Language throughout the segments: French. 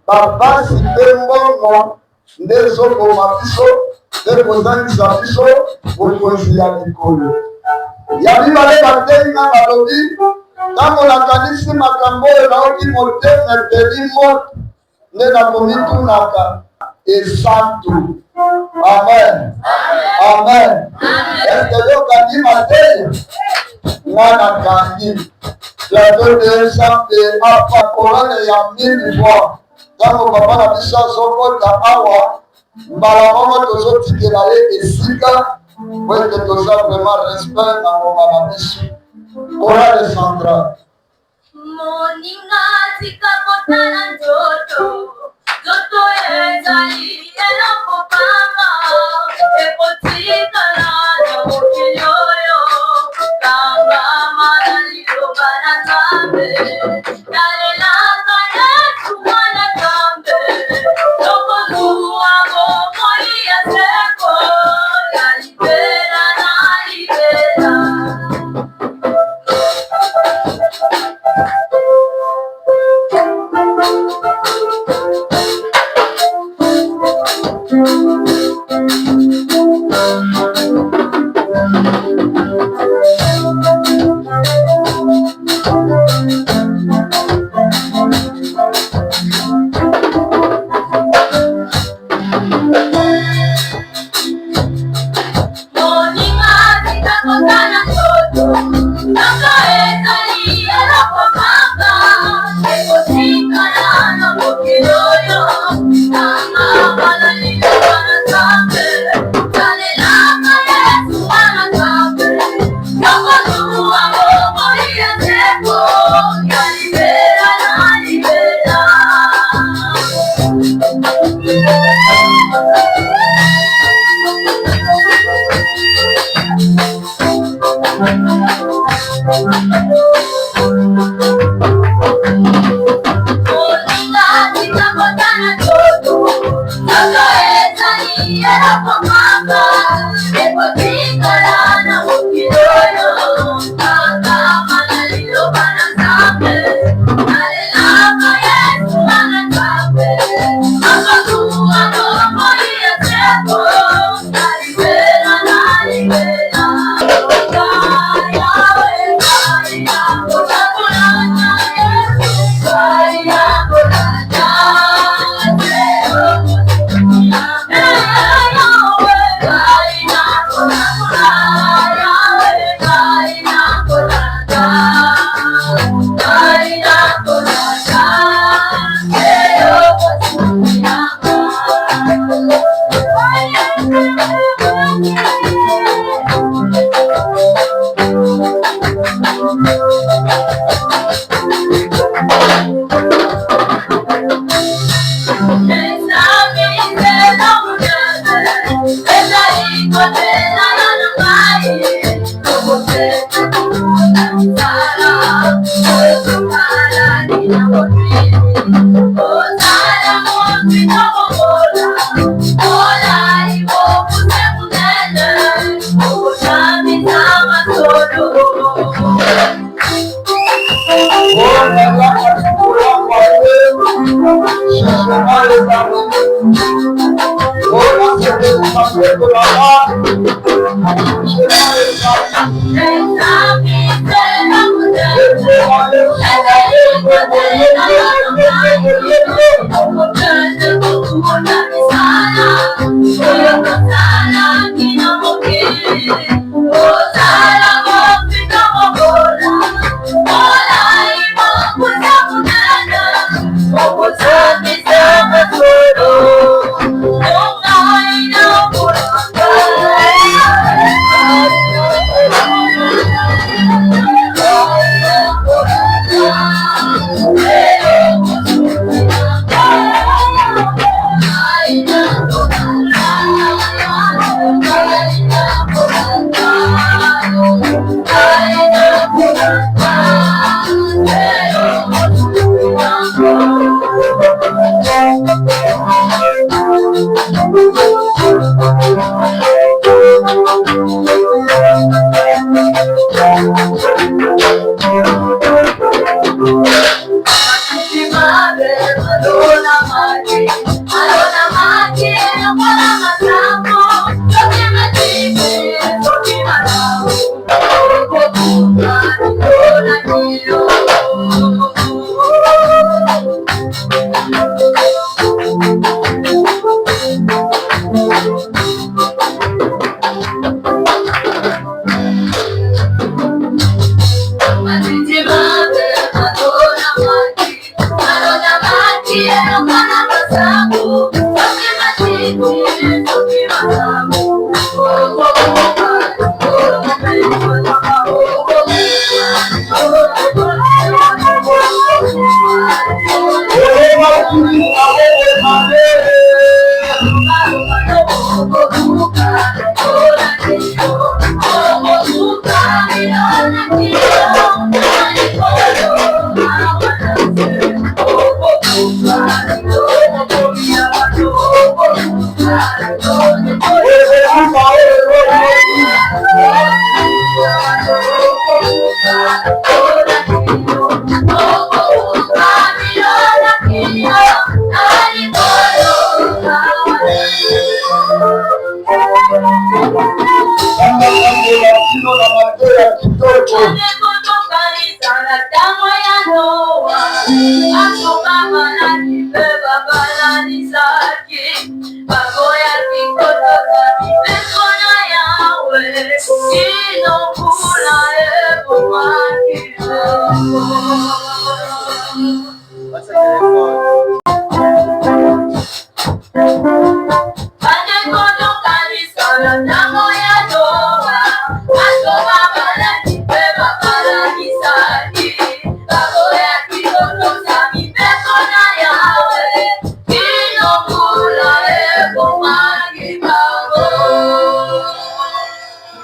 Bapasi mbongo ndezo koma biso ndekozangisa biso bokonzi ya mikolo ya mibale batenga balobi ntango nakanisi makambo oyo naoki motema epeli moto nde nakomitunaka esantu. Amen, amen. Eske yokandima te ngana kandi plateau de santé apa korale ya mili voix. Ntango papa na biso azokota awa mbala moko tozotikela ye esika po ete toza vraiment respect na ngoma na biso. Korale centrale. Moninga tika kotala nzoto nzoto ezali eloko pamba ekotikala na mokili oyo kangama na liloba na Nzambe yalelaka yesu mwana Nzambe tokozwa bomoi ya seko ya libela na libela.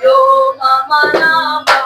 Yo mama namba,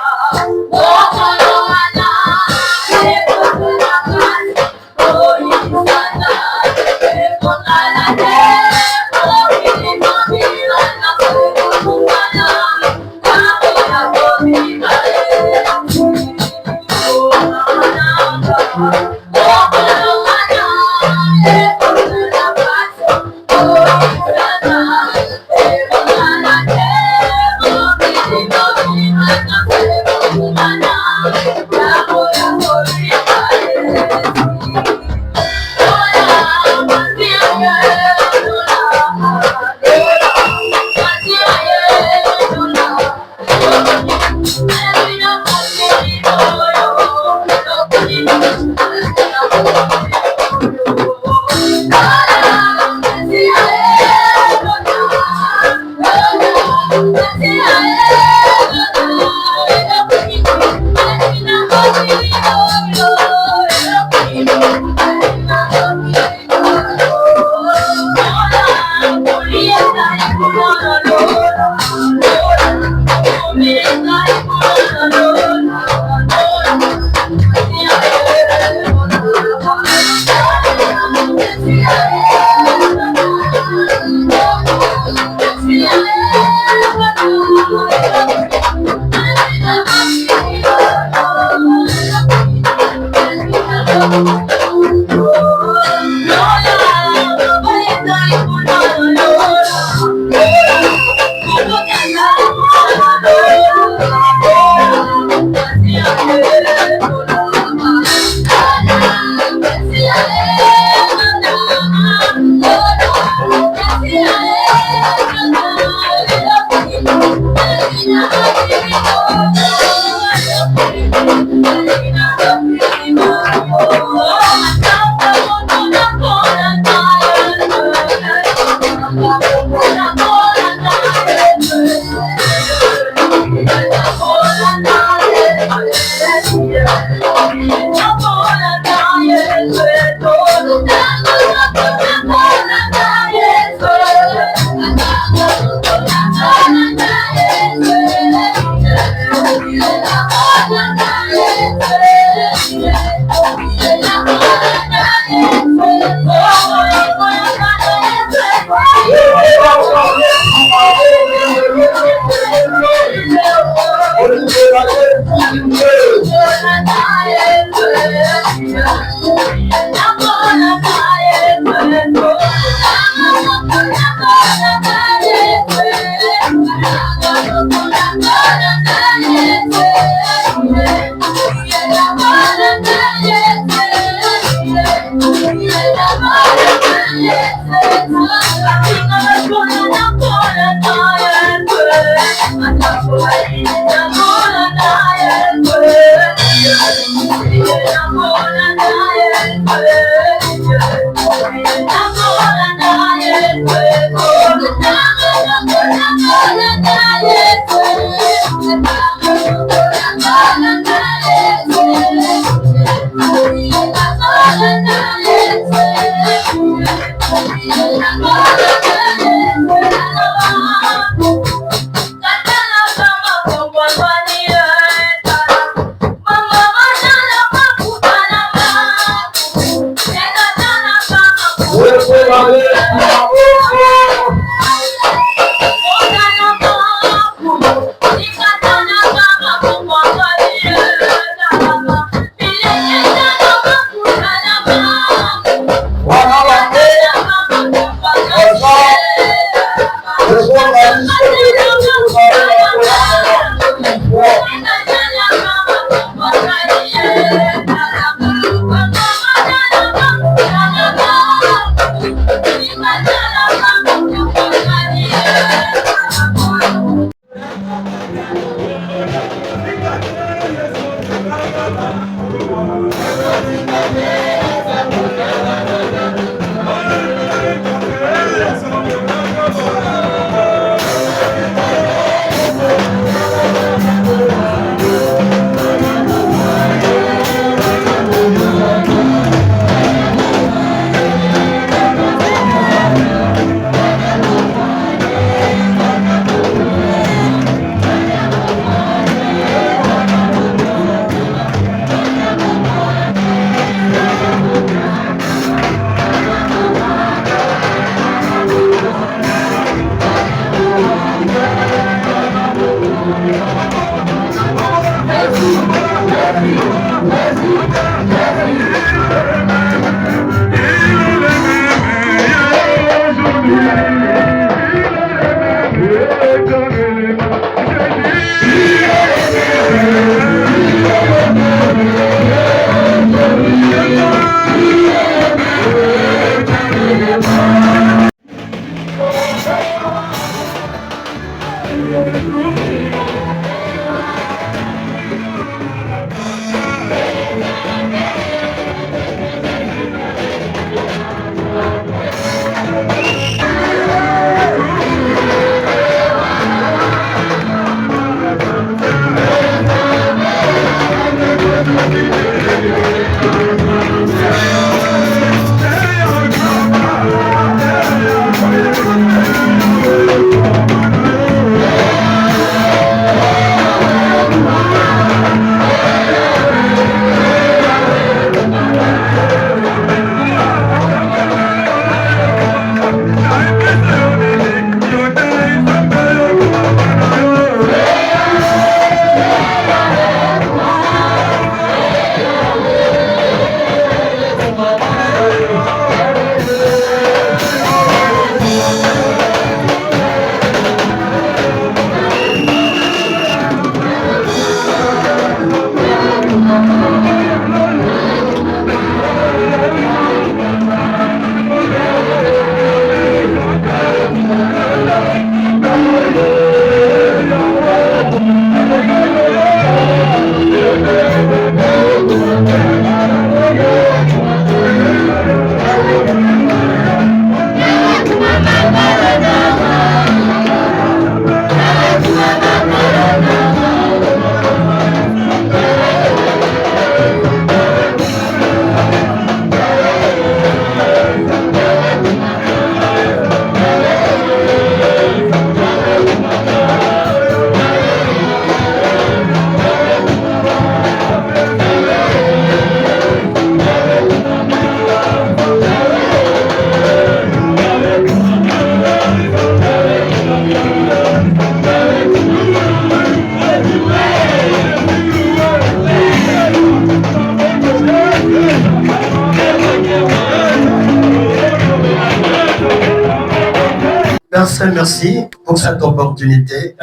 Père Saint, merci pour cette opportunité.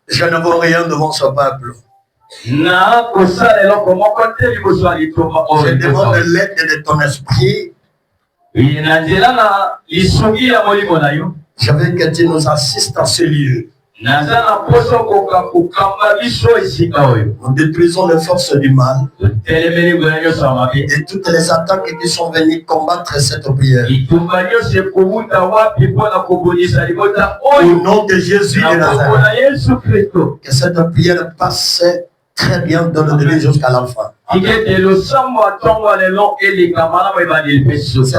Je ne vois rien devant ce peuple. Je demande l'aide de ton esprit. Je veux que tu nous assistes à ce lieu. Nous détruisons les forces du mal et toutes les attaques qui sont venues combattre cette prière. Au nom de Jésus de Nazareth, que cette prière passe très bien dans le début jusqu'à la fin. C'est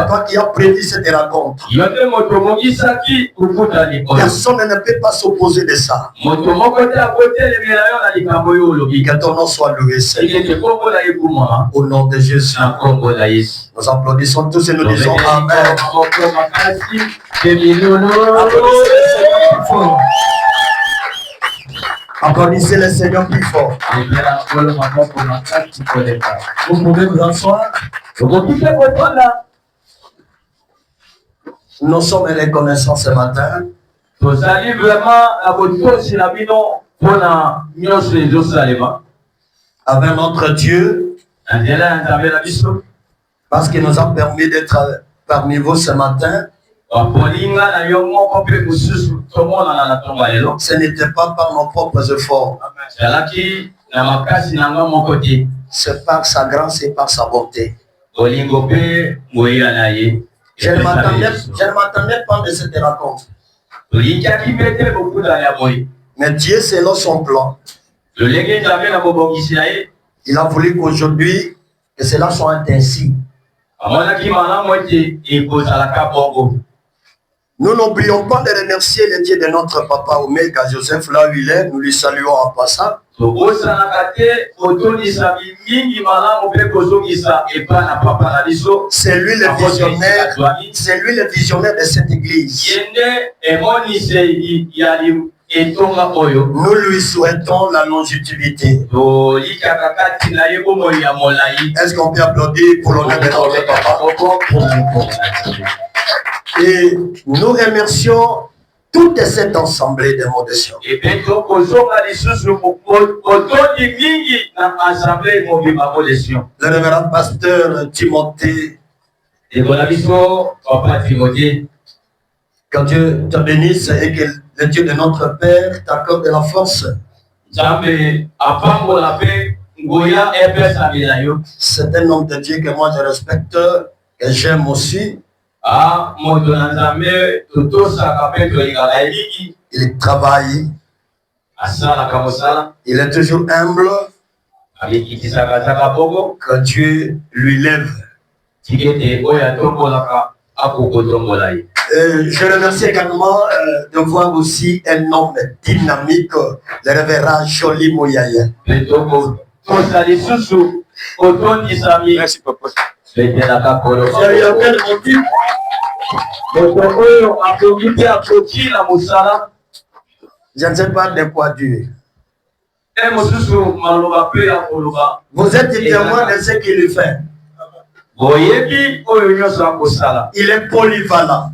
toi qui as prévu cette rencontre. Personne ne peut pas s'opposer de ça. Que ton nom soit loué, Seigneur. Au nom de Jésus. Nous applaudissons tous et nous disons Amen. Applaudissez le Seigneur plus fort. Vous pouvez vous asseoir. Nous sommes reconnaissants ce matin. Avec notre Dieu. Parce qu'il nous a permis d'être parmi vous ce matin. Ce n'était pas par nos propres efforts. C'est par sa grâce et par sa bonté. Je ne m'attendais pas de cette rencontre. Mais Dieu, selon son plan, il a voulu qu'aujourd'hui, que cela soit ainsi. Nous n'oublions pas de remercier le Dieu de notre papa Omega Joseph, là où il est. Nous lui saluons en passant. C'est lui le visionnaire. C'est lui le visionnaire de cette église. Nous lui souhaitons la longévité. Est-ce qu'on peut applaudir pour l'honneur de notre papa? Et nous remercions toute cette assemblée de modestion. Le révérend pasteur Timothée, que Dieu te bénisse et que le Dieu de notre Père t'accorde de la force. C'est un homme de Dieu que moi je respecte, que j'aime aussi. Il travaille. Il est toujours humble. Que Dieu lui lève. Je remercie également de voir aussi un homme dynamique, le révérend Jolie Mouyaya. Merci papa. Je ne sais pas de quoi Dieu. Vous êtes témoin de ce qu'il fait. Il est polyvalent.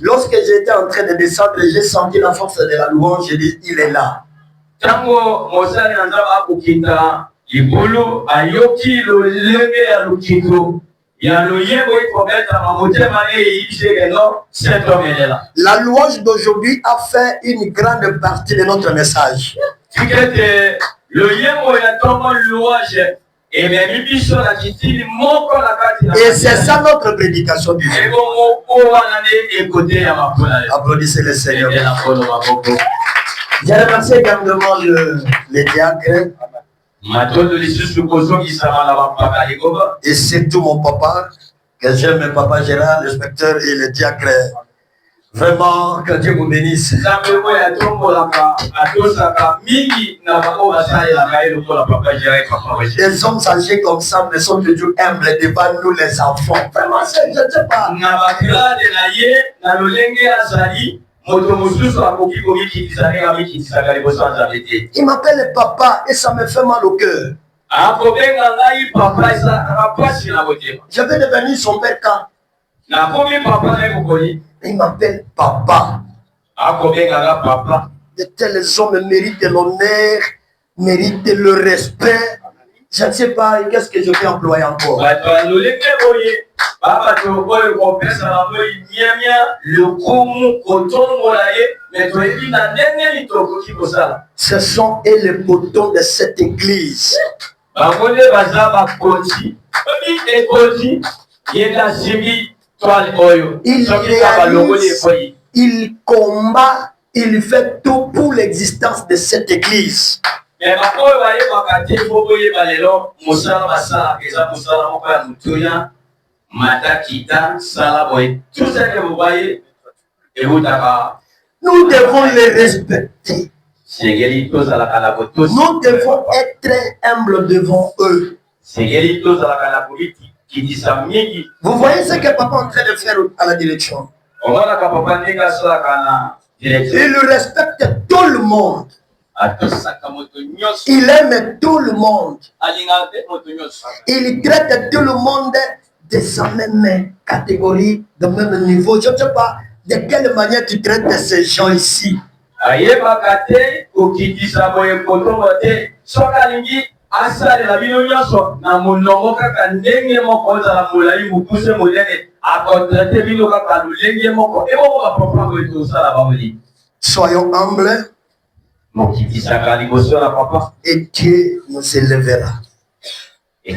Lorsque j'étais en train de descendre, j'ai senti la force de la louange. J'ai dit, il est là. La louange d'aujourd'hui a fait une grande partie de notre message. Et c'est ça notre prédication du jour. Applaudissez le Seigneur. Je remercie également les diacres. Et c'est tout mon papa, que j'aime, mon papa Gérard, l'inspecteur et le diacre. Vraiment, que Dieu vous bénisse. Les hommes âgés comme ça ne sont toujours humbles devant nous les enfants. Vraiment, je ne sais pas. Il m'appelle papa et ça me fait mal au cœur. Je vais devenir son père quand il m'appelle papa. De tels hommes méritent l'honneur, méritent le respect. Je ne sais pas qu'est-ce que je vais employer encore. Ce sont les potons de cette église. Il combat, il fait tout pour l'existence de cette église. Nous devons les respecter. Nous devons être humbles devant eux. Vous voyez ce que papa est en train de faire à la direction. Il respecte tout le monde. Il aime tout le monde. Il traite tout le monde de sa même catégorie, de même niveau. Je ne sais pas de quelle manière tu traites ces gens ici. Soyons humbles et Dieu nous élèvera. Toi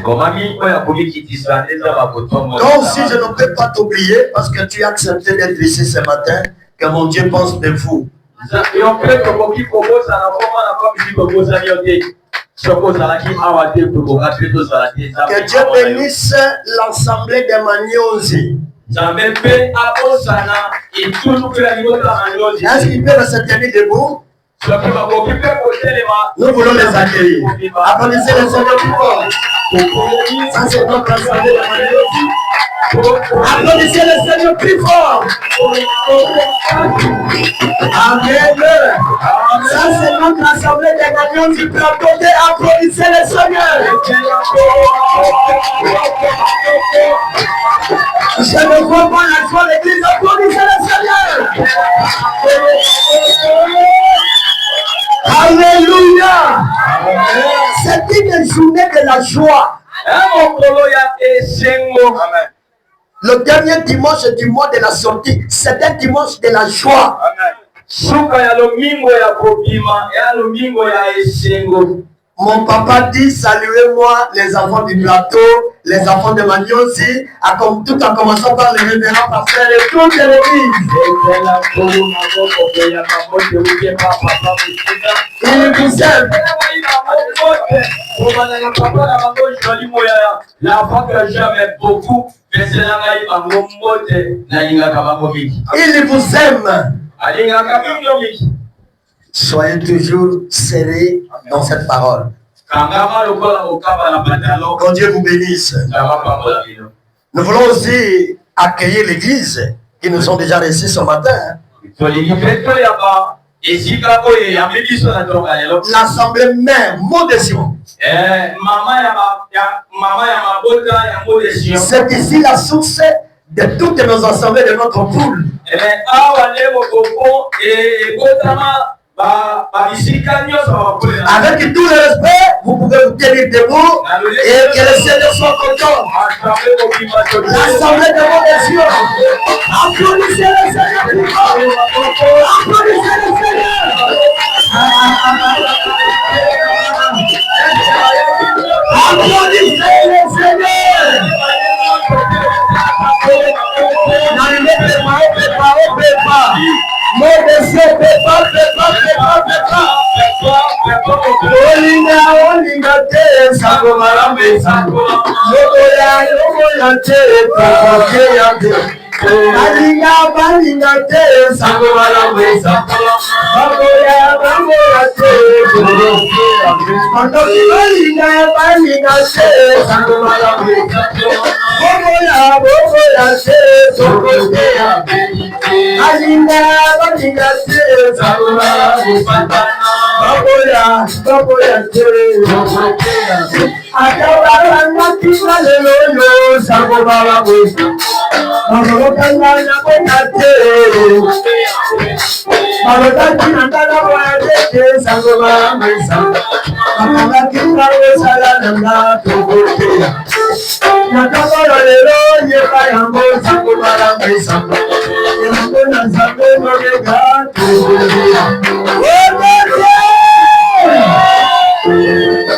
aussi, je ne peux pas t'oublier parce que tu as accepté d'être ici ce matin, que mon Dieu pense de vous. Que Dieu bénisse l'ensemble des Maniosi. Est-ce qu'il peut se tenir debout? Nous voulons les accueillir. Applaudissez les Seigneur plus fort. Ça, c'est notre assemblée de Maniosi. Applaudissez le Seigneur plus fort. Amen. Ça, c'est notre assemblée des Maniosi du plateau. Applaudissez le Seigneur. Je ne vois pas la joie de l'église. Applaudissez le Seigneur. Alléluia. C'est une journée de la joie. Amen. Le dernier dimanche du mois de la sortie, c'est un dimanche de la joie. Mon papa dit, saluez-moi les enfants du plateau, les enfants de Maniosi, tout en commençant par les révérends pasteurs et toute l'église. Il vous aime. Il vous aime. Soyez toujours serrés dans cette parole. Que Dieu vous bénisse. Nous voulons aussi accueillir l'église qui nous ont déjà reçus ce matin. L'assemblée mère, mot de Sion. C'est ici la source de toutes nos assemblées de notre poule. Avec tout le respect, vous pouvez vous tenir debout et que le Seigneur soit content. L'assemblée de mon Dieu. Applaudissez le Seigneur. Applaudissez le Seigneur. Applaudissez le Seigneur. N'arrivez pas. Mon Dieu, prépare. Olinga te sango malambe sango. Yogoya te pakokeya te. Balinga te sango malambe sango. Bagoya te pakokeya te. Balinga te sango malambe sango. Bogoya te pakokeya te. Balinga te sango malambe sango. Bagoya te pakokeya te. Atabaranga kisa lelo sango baba wesa. Marokanga na bonate. Marokanga na ndana bonate sango baba wesa. Marokanga kisa wesa la nanga tokote. Nakabara lelo yeba yango sango baba wesa. Yango na sango morega tokote.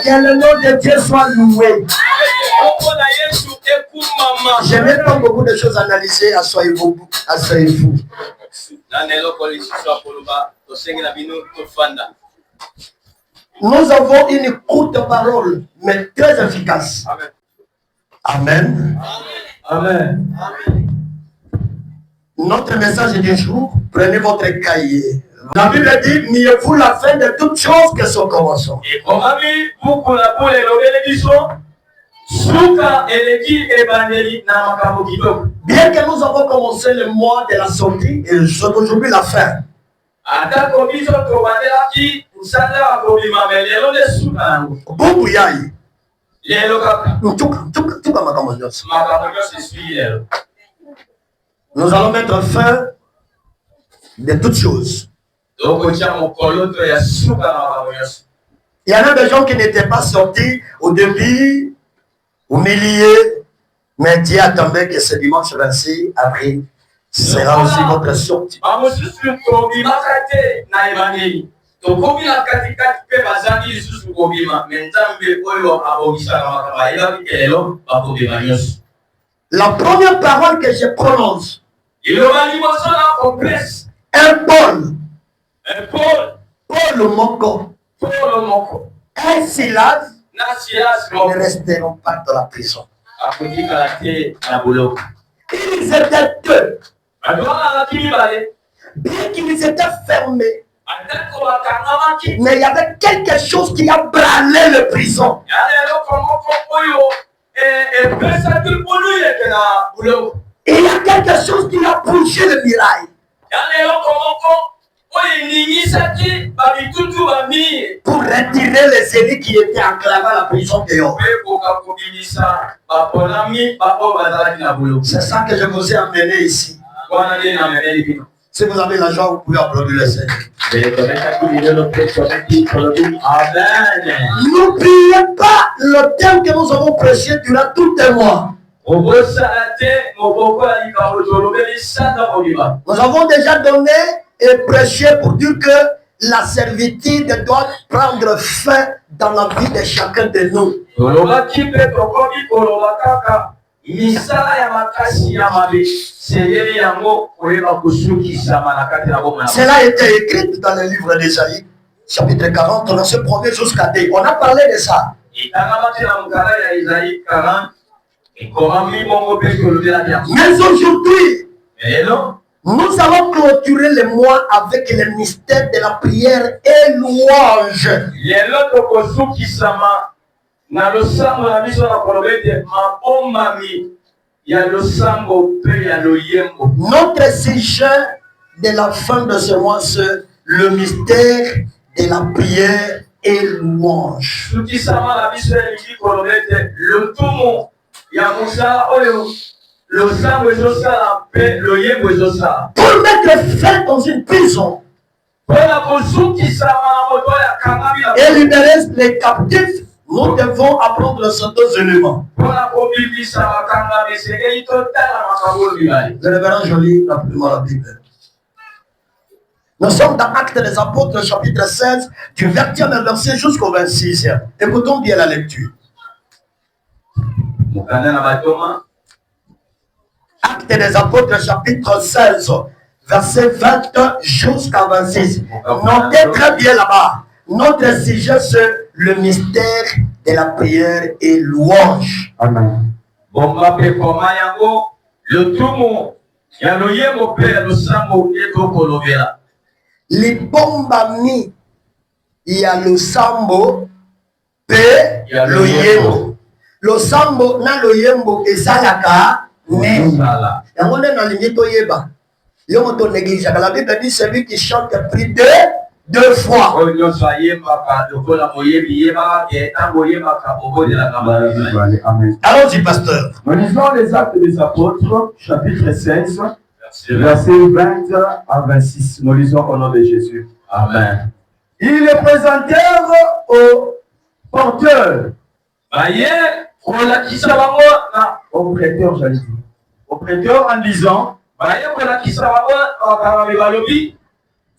Que le nom de Dieu soit loué. Je n'ai pas beaucoup de choses à analyser, asseyez-vous. Nous avons une courte parole, mais très efficace. Amen. Amen. Notre message du jour, prenez votre cahier. La Bible dit, mieux vaut la fin de toutes choses que son commencement. Bien que nous avons commencé le mois de la sortie, et c'est aujourd'hui la fin. Nous allons mettre fin de toutes choses. Il y en a des gens qui n'étaient pas sortis au début, au milieu, mais Dieu attendait que ce dimanche 26 avril sera aussi votre sortie. La première parole que je prononce, un Paul Moko, un Silas ne resteront pas dans la prison. Ils étaient deux. Bien qu'ils étaient fermés, mais il y avait quelque chose qui a branlé le prison. Et il y a quelque chose qui a bougé le mirail. Pour retirer les ennemis qui étaient enclavés à la prison dehors. C'est ça que je vous ai amené ici. Si vous avez la joie, vous pouvez applaudir le Seigneur. N'oubliez pas le thème que nous avons prêché durant tout le mois. Nous avons déjà donné et prêché pour dire que la servitude doit prendre fin dans la vie de chacun de nous. Cela a été écrit dans le livre d'Ésaïe, chapitre 40, verset 1er jusqu'à 2. On a parlé de ça. Mais aujourd'hui, nous allons clôturer le mois avec le mystère de la prière et louange. Notre sujet de la fin de ce mois, c'est le mystère de la prière et louange. Pour mettre fin dans une prison et libérer les captifs, nous devons apprendre ces deux éléments. Le révérend Joly, rappelez-moi la Bible. Nous sommes dans Actes des Apôtres, chapitre 16, du 20e verset jusqu'au 26e. Écoutons bien la lecture. Actes des Apôtres, chapitre 16, verset 20 jusqu'à 26. Notez très bien là-bas. Notre sujet, c'est le mystère de la prière et louange. Amen. Libombami ya losambo pe loyembo. Losambo na loyembo ezalaka ne. Yango nde nalingi toyeba. Yo moto néglige. La Bible dit celui qui chante prie de 2 fois. Allons-y, pasteur. Nous lisons les Actes des Apôtres, chapitre 16, versets 20 à 26. Nous lisons au nom de Jésus. Amen. Ils les présentèrent au porteur. Au prêteur, j'allais dire. Au prêteur en disant,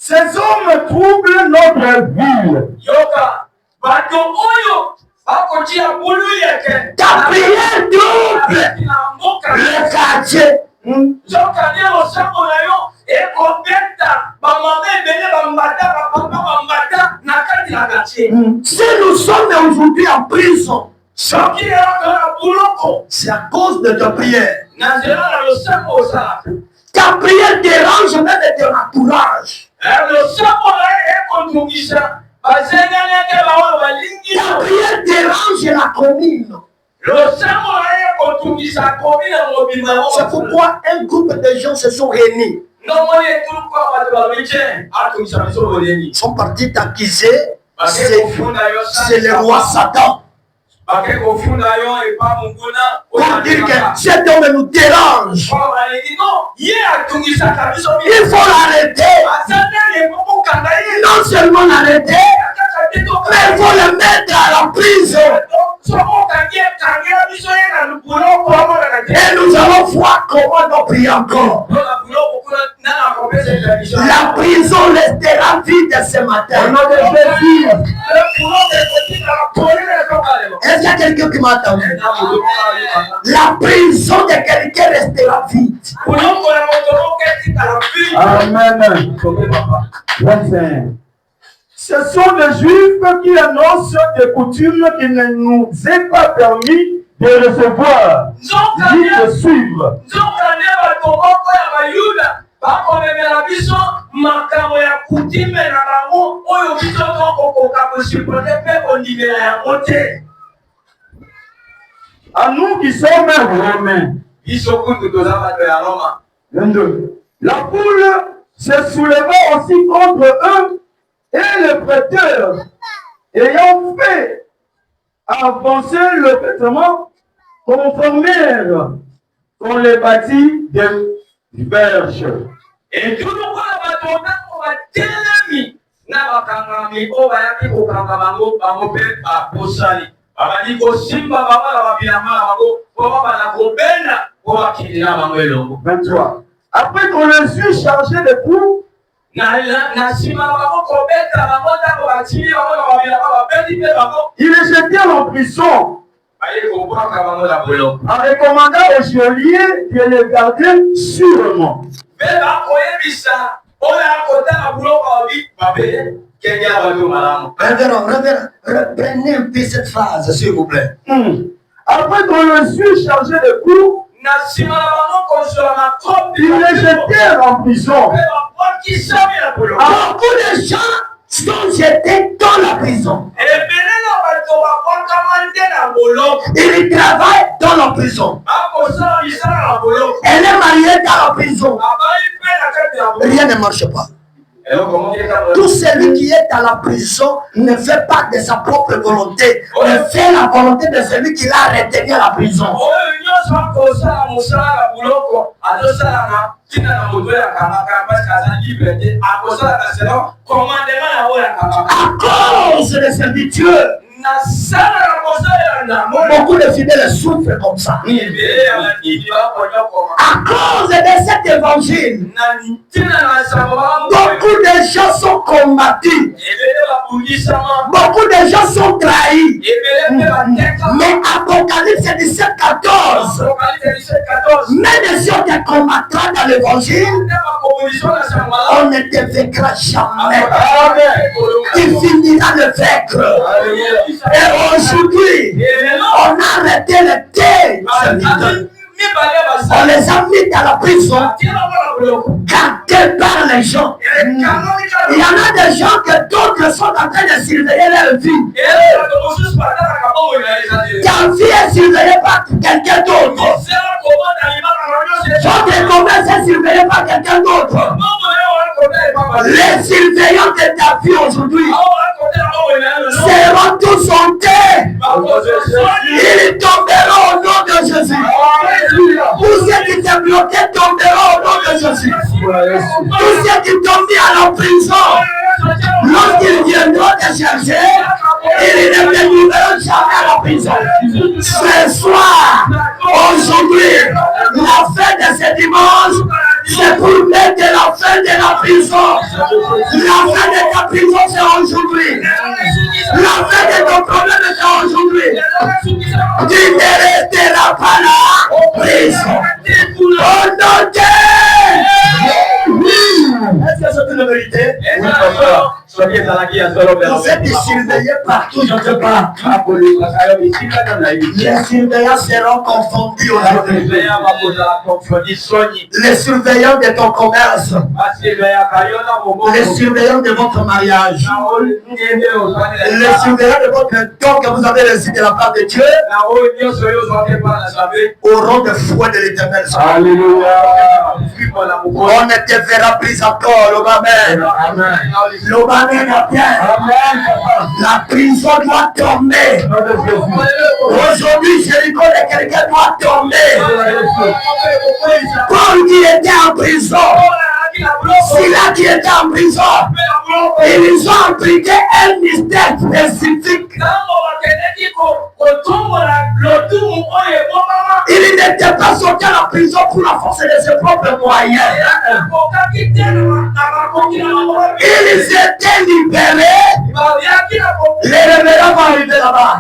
ces hommes troublent notre ville. Ta prière double le quartier. Si nous sommes aujourd'hui en prison, c'est à cause de ta prière. Ta prière dérange même ton entourage. Ta prière dérange la commune. C'est pourquoi un groupe de gens se sont réunis. Ils sont partis t'accuser. C'est le roi Satan. Pour dire que cet homme nous dérange. Il faut l'arrêter. Non seulement l'arrêter, mais il faut le mettre à la prison. Et nous allons voir comment nous prions encore. La prison restera vide ce matin. Au nom de Jésus. Est-ce qu'il y a quelqu'un qui m'entend? La prison de quelqu'un restera vide. Amen. 25. Ce sont des Juifs qui annoncent des coutumes qu'il ne nous est pas permis de recevoir, ni de suivre. À nous qui sommes romains. 22. La foule se souleva aussi contre eux et le prêteur, ayant fait avancer le vêtement, conformèrent qu'on les bâtit de verges. Et tout le monde va après qu'on les eut chargé de coups, ils les jetèrent en prison en recommandant aux geôliers de les garder sûrement. Reprenez un peu cette phrase, s'il vous plaît. Après qu'on les eut chargé de coups, ils les jetèrent en prison. Beaucoup de gens sont jetés dans la prison. Ils travaillent dans la prison. Elle est mariée dans la prison. Rien ne marche pas. Tout celui qui est dans la prison ne fait pas de sa propre volonté, mais fait la volonté de celui qui l'a retenu à la prison. À cause de servitude, beaucoup de fidèles souffrent comme ça. À cause de cet évangile, beaucoup de gens sont combattus. Beaucoup de gens sont trahis. Mais Apocalypse 17-14, même si on est combattant dans l'évangile, on ne te vaincra jamais. Tu finiras de vaincre. Et aujourd'hui, on a arrêté le thé. On les a mis dans la prison, gardés par les gens. Il y en a des gens que d'autres sont en train de surveiller leur vie. Ta vie est surveillée par quelqu'un d'autre. Votre commerce est surveillé par quelqu'un d'autre. Les surveillants de ta vie aujourd'hui seront tous hantés. Ils tomberont au nom de Jésus. Tous ceux qui t'ont bloqué tomberont au nom de Jésus. Tous ceux qui t'ont mis à la prison, lorsqu'ils viendront te chercher, ils ne viendront jamais à la prison. Ce soir, aujourd'hui, la fin de ce dimanche, c'est pour mettre la fin de la prison. La fin de ta prison, c'est aujourd'hui. La fin de ton problème, c'est aujourd'hui. Tu ne resteras pas là, prison. Au nom de... Est-ce que c'est une vérité? Oui, papa. Vous êtes surveillés partout, je ne sais pas. Les surveillants seront confondus aujourd'hui. Les surveillants de ton commerce. Les surveillants de votre mariage. Les surveillants de votre don que vous avez reçu de la part de Dieu auront le fouet de l'Éternel. Alléluia. On ne te verra plus encore, l'Amen. L'Amen est bien. La prison doit tomber. Aujourd'hui, Jéricho de quelqu'un doit tomber. Paul qui était en prison, Sila qui était en prison, ils ont appliqué un mystère spécifique. Il n'était pas sorti à la prison pour la force de ses propres moyens. Ils étaient libérés. Les révérends vont arriver là-bas.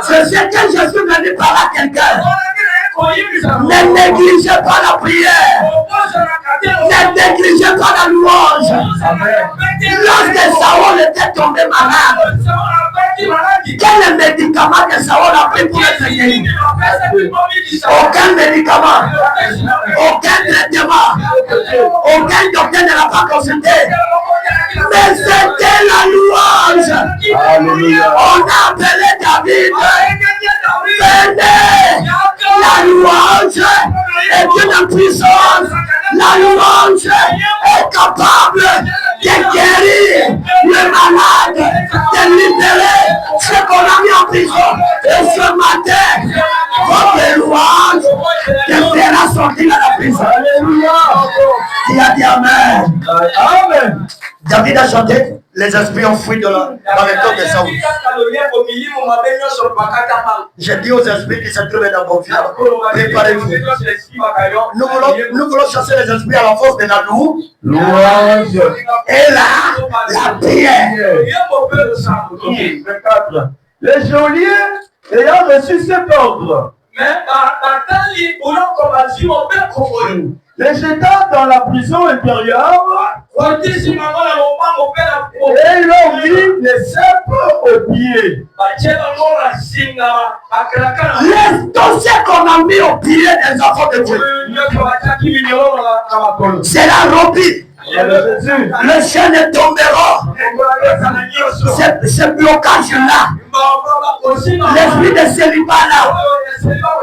C'est ce que Jésus me dit par là quelqu'un. Ne négligez pas la prière. Ne négligez pas la louange. Lorsque Saül était tombé malade, quel médicament que Saül a pris pour être guéri? Aucun médicament, aucun traitement, aucun docteur ne l'a pas consulté. Mais c'était la louange. On a appelé David. Venez, la louange est une puissance. La louange est capable de guérir le malade, de libérer ceux qu'on a mis en prison. Et ce matin, votre louange te fera sortir de la prison. Alléluia. Qui a dit Amen. Amen. David a chanté, les esprits ont fui dans le corps de Saül. J'ai dit aux esprits qui se trouvent dans vos vies, préparez-vous. Nous voulons chasser les esprits à la force de la louange. Et là, la prière. Les geôliers ayant reçu cet ordre, les jetant dans la prison intérieure, et ils ont mis les cèpes aux pieds. Les dossiers qu'on a mis au pied des enfants de Dieu, c'est la robie. Le chêne tombera. Ce blocage-là, l'esprit de célibat là,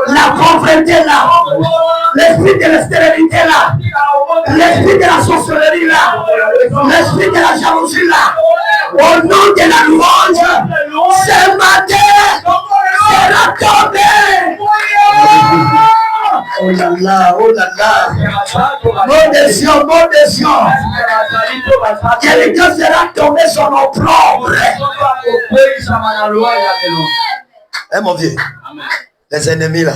la pauvreté là, l'esprit de la stérilité là, l'esprit de la sorcellerie là, l'esprit de la jalousie là, au nom de la louange, ce matin sera tombé. Oh là là, oh là là. Maudestion, maudestion. Quelqu'un sera tombé sur nos propres. Eh mon vieux, les ennemis là,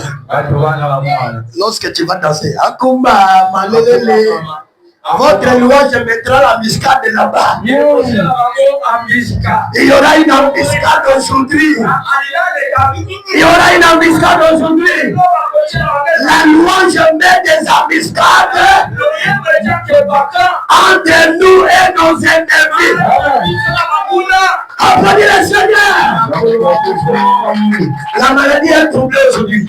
lorsque tu vas danser, Akumba, Malelele, votre louange mettra la muscade là-bas. Il y aura une embuscade aujourd'hui. Il y aura une embuscade aujourd'hui. La louange met des embuscades entre nous et nos ennemis. Applaudis le Seigneur. La maladie est troublée aujourd'hui.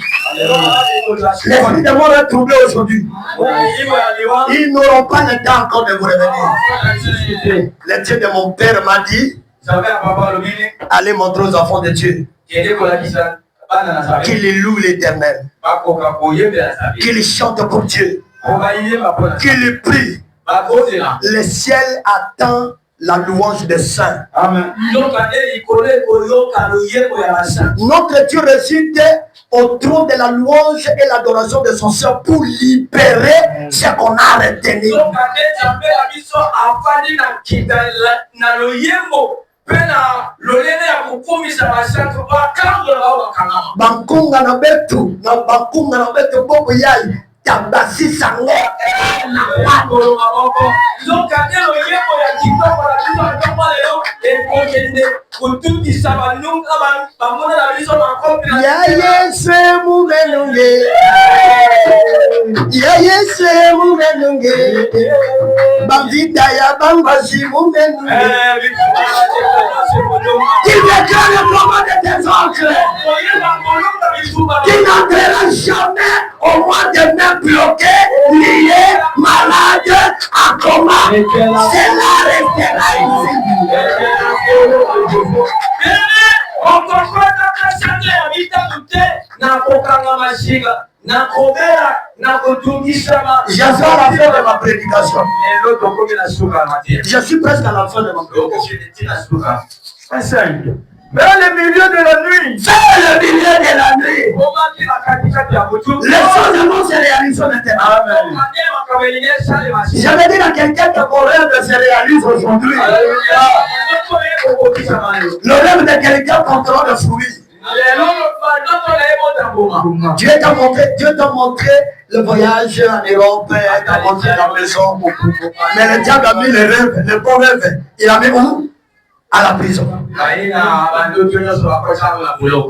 L'esprit de mort est troublé aujourd'hui. Ils n'auront pas le temps encore de vous revenir. Le Dieu de mon père m'a dit, allez montrer aux enfants de Dieu qu'ils louent l'Éternel, qu'ils chantent pour Dieu, qu'ils prient, Le ciel attend la louange des saints. Amen. Notre Dieu réside au trône de la louange et l'adoration de son Seigneur pour libérer ce qu'on a retenu. Bankunga na betu bobo yai tabasi sango na pano Bandita ya bambashi mumenunge. Qui déclare le moment de tes oncles, qui n'entrera jamais au mois de mai bloqué, lié, malade, à coma. Cela restera ici. Je suis à la fin de ma prédication. Je suis presque à la fin de ma prédication. Vers le milieu de la nuit. Vers le milieu de la nuit. Les choses vont se réaliser maintenant. Je vais dire à quelqu'un que mon rêve se réalise aujourd'hui. Le rêve de quelqu'un contrôle le fruit. Dieu t'a montré le voyage en Europe, t'a montré la maison. Mais le diable a mis le rêve, le bon rêve. Il a mis où? À la prison.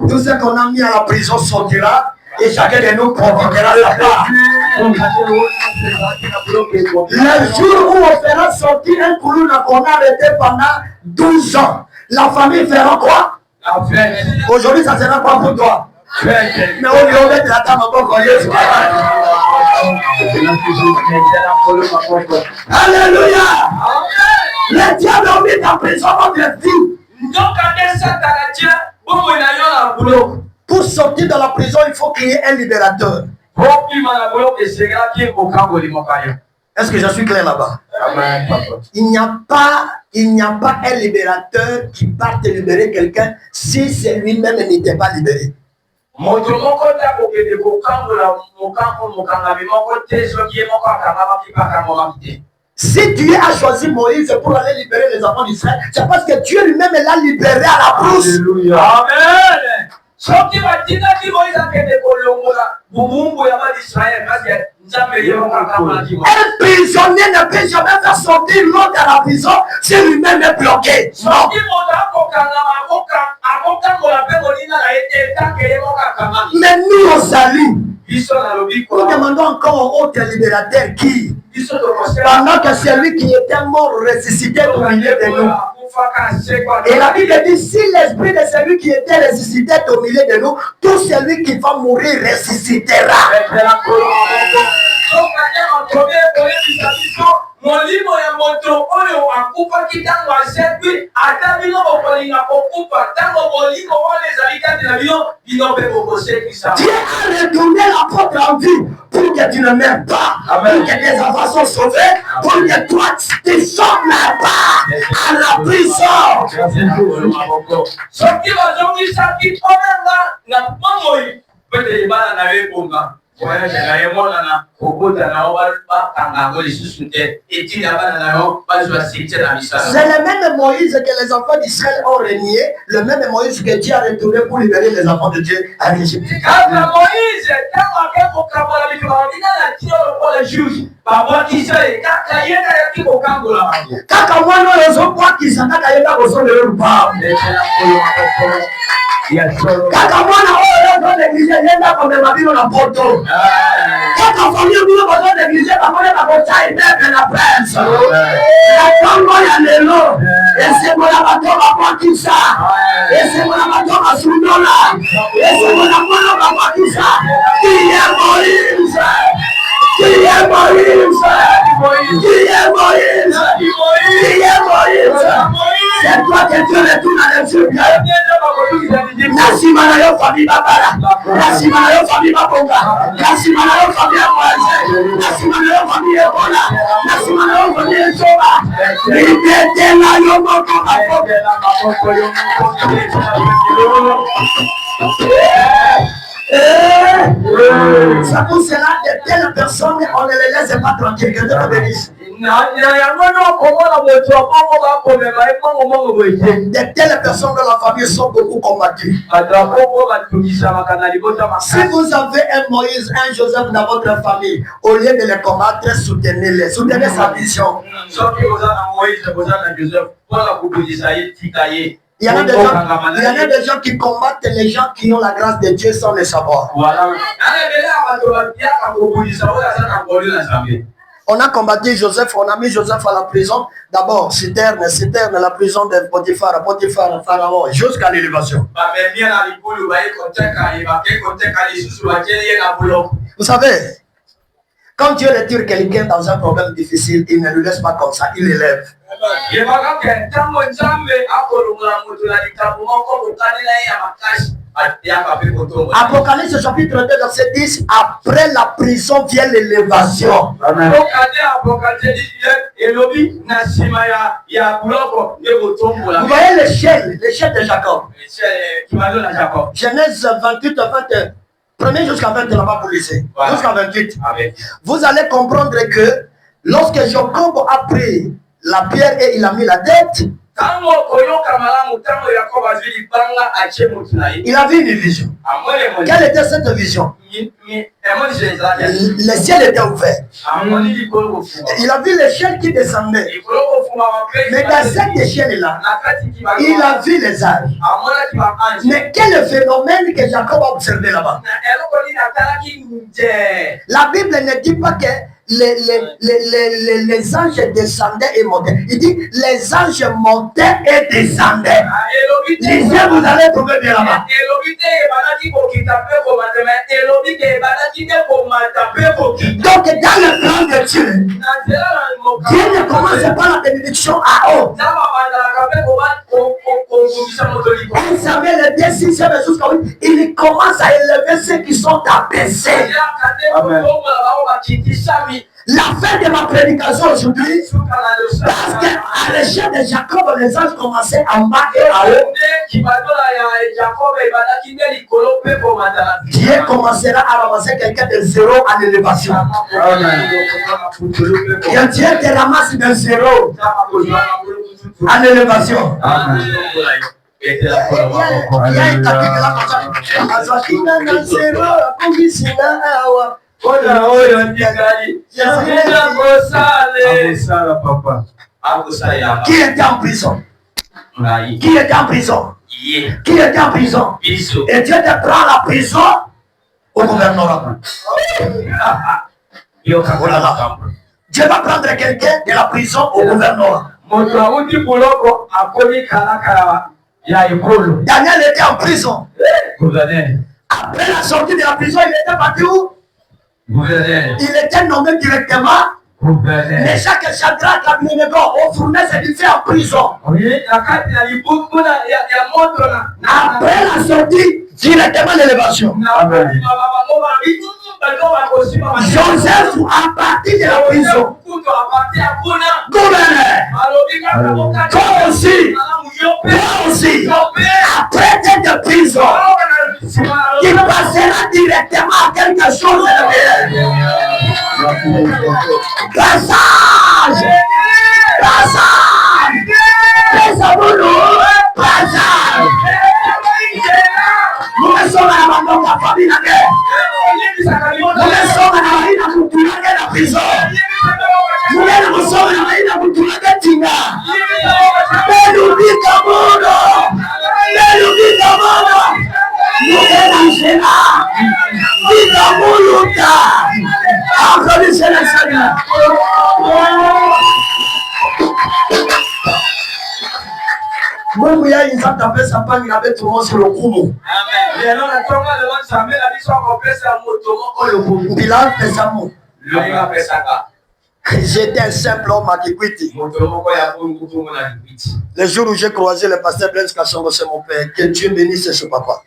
Tout ce qu'on a mis à la prison sortira et chacun de nous provoquera sa part. Le jour où on fera sortir un couloir qu'on a arrêté pendant 12 ans, la famille fera quoi? Aujourd'hui, ça sera pas pour toi. Mais on lui met la table en bon. Alléluia. Le diable a mis en prison votre vie. Pour sortir de la prison, il faut créer un libérateur. Est-ce que je suis clair là-bas? Il n'y a pas un libérateur qui part te libérer quelqu'un si c'est lui-même n'était pas libéré. Si Dieu a choisi Moïse pour aller libérer les enfants d'Israël, c'est parce que Dieu lui-même l'a libéré à la brousse. Alléluia. Amen. Un prisonnier ne peut jamais faire sortir l'autre de la prison si lui-même est bloqué. Non. Mais nous, on salue. Nous demandons encore au autre libérateur qui, pendant que celui qui était mort ressuscité au milieu de nous. Et la Bible dit, si l'esprit de celui qui était ressuscité est au milieu de nous, tout celui qui va mourir ressuscitera. Dieu a retourné la porte en vie pour que tu ne meurs pas, pour que tes enfants soient sauvés, pour que toi tu ne sortes pas à la prison. C'est le même Moïse que les enfants d'Israël ont régné, le même Moïse que Dieu a retourné pour libérer les enfants de Dieu à l'Égypte. C'est toi que Dieu retourne à les yeux. Nasima na yo famille babala. Nasima na yo famille babonga. Nasima na yo famille aboise. Nasima na yo famille ebola. Nasima na yo famille esoba. Libete na yo moko mako. Ça pour cela, de telles personnes, on ne les laisse pas tranquilles. Que Dieu te bénisse. De telles personnes dans la famille sont beaucoup combattues. Si vous avez un Moïse, un Joseph dans votre famille, au lieu de les combattre, soutenez-les. Soutenez sa vision. Il y en a des gens qui combattent les gens qui ont la grâce de Dieu sans le savoir. On a combattu Joseph, on a mis Joseph à la prison. D'abord, Citerne, la prison de Potiphar, Pharaon, jusqu'à l'élévation. Vous savez, quand Dieu retire quelqu'un dans un problème difficile, il ne le laisse pas comme ça, il l'élève. Apocalypse chapitre 2 verset 10, après la prison vient l'élévation. Vous voyez l'échelle de Jacob. Genèse 28 à 21. Prenez jusqu'à 20 là-bas pour laisser. Jusqu'à 28. Vous allez comprendre que lorsque Jacob a pris la pierre et il a mis la tête, il a vu une vision. Quelle était cette vision? Le ciel était ouvert. Il a vu l'échelle qui descendait. Mais dans cette échelle-là, il a vu les âges. Mais quel phénomène que Jacob a observé là-bas? La Bible ne dit pas que les anges descendaient et montaient. Il dit les anges montaient et descendaient. Lisez, vous allez trouver bien là-bas. Donc dans le plan de Dieu, Dieu ne commence pas la bénédiction à haut. Vous savez, le Dieu 6 jusqu'à 8, il commence à élever ceux qui sont abaissés. Amen. La fin de ma prédication aujourd'hui, parce qu'à l'échelle de Jacob, les anges commençaient en bas et en haut. Dieu commencera à ramasser quelqu'un de zéro à l'élévation. Et Dieu te ramasse de zéro à l'élévation. Il y a une tapis de la qui était en prison? Qui était en prison? Qui était en prison? Et Dieu te prend la prison au gouvernement. Dieu va prendre quelqu'un de la prison au gouvernement. Daniel était en prison. Après la sortie de la prison, il était parti où? Il était nommé directement. Mais chaque Shadrach, Abednego, au fournaise, il fait en prison. Après la sortie, directement l'élévation. Joseph, à partir de la prison, gouverneur, toi aussi, après d'être prison, il passera directement à quelque chose de bien. Passage! Les amoureux, passage! Nous sommes à la maman de la famille. Nous sommes à la marine à Moutoula de la prison. Nous sommes à la marine à Moutoula de Tinga. Belubi Kamono! Belubi Kamono! Nous sommes là. Vita Muluta! Applaudissez le Seigneur. Mungu yeye nzata pesa pangi na betu monsi lokumu. Amen. Lelo na tonga le wan samela biso ko pesa moto moko lokumu. Bila pesa mo. Loka pesa ka. J'étais un simple homme à Kikwiti. Le jour où j'ai croisé le pasteur Blaise Kassongo, c'est mon père. Que Dieu bénisse ce papa.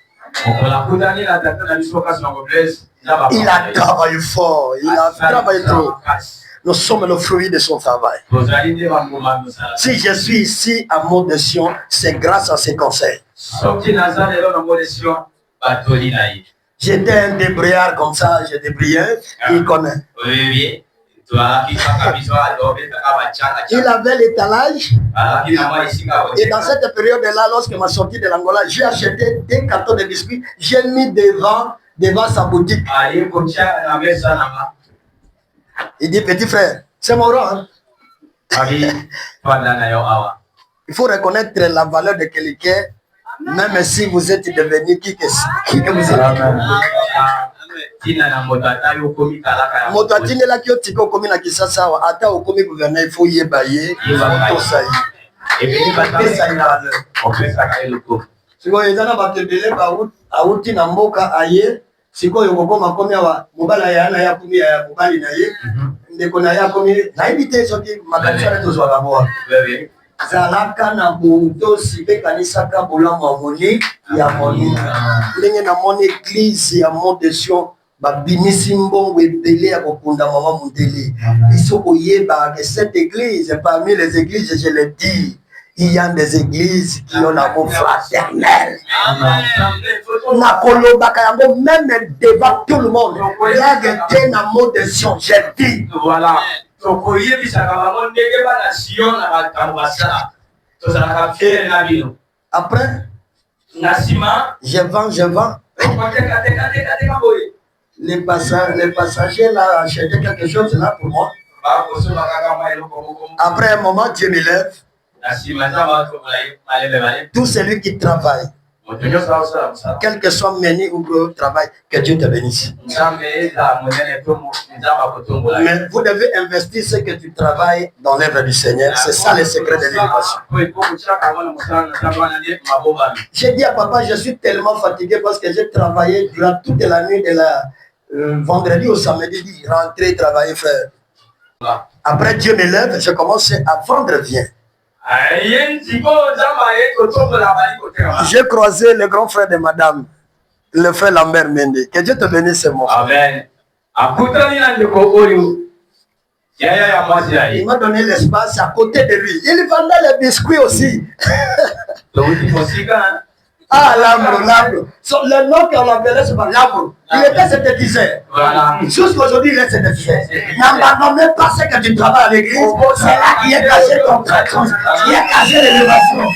Il a travaillé fort, il a travaillé trop. Nous sommes le fruit de son travail. Si je suis ici à Mont-de-Sion, c'est grâce à ses conseils. J'étais un débrouillard comme ça, je débrouillais, il connaît. Il avait l'étalage. Et dans cette période-là, lorsque m'a sorti de l'Angola, j'ai acheté des cartons de biscuits, j'ai mis devant sa boutique. Il dit, petit frère, c'est mon rang. Il faut reconnaître la valeur de quelqu'un, même si vous êtes devenu qui que vous êtes. Moto atinde la kio tiko komi na kisasa wa ata okomi gouverneur il faut yebaye to sai siko ezana batebele ba auti na mboka aye siko yoko makomi wa mobala ya na ya komi ya mobali na ye ndeko na ya komi na ibite soki makanisa to zo ngabo zalaka na buto sibe kanisa ka bolamo moni ya moni ndenge na moni église ya Mont-de-Sion babimisi mbongo ebele ya kokunda mama mundele biso koyeba que cette église parmi les églises je le dis il y a des églises qui ont l'amour fraternel. Na kolobaka yango même devant tout le monde il y a des amours de Sion je dis voilà après je vends les passagers là achetaient quelque chose là pour moi. Après un moment, Dieu me lève. Tout celui qui travaille, quel que soit menu ou gros travail, que Dieu te bénisse. Mais vous devez investir ce que tu travailles dans l'œuvre du Seigneur. C'est ça le secret de l'élévation. J'ai dit à papa, je suis tellement fatigué parce que j'ai travaillé durant toute la nuit de la vendredi au samedi, rentrer, travailler, faire. Après Dieu me lève, je commence à vendre bien. J'ai croisé le grand frère de madame, le frère Lambert Mende. Que Dieu te bénisse, mon frère. Amen. Il m'a donné l'espace à côté de lui. Il vendait les biscuits aussi. Ah, l'arbre. Le nom qu'on l'appelait, c'est pas l'arbre. Il était synthétiseur. Jusqu'aujourd'hui, il est synthétiseur. N'abandonne pas ce que tu travailles à l'église. C'est là qui est caché ton traitement, qui est caché l'élévation.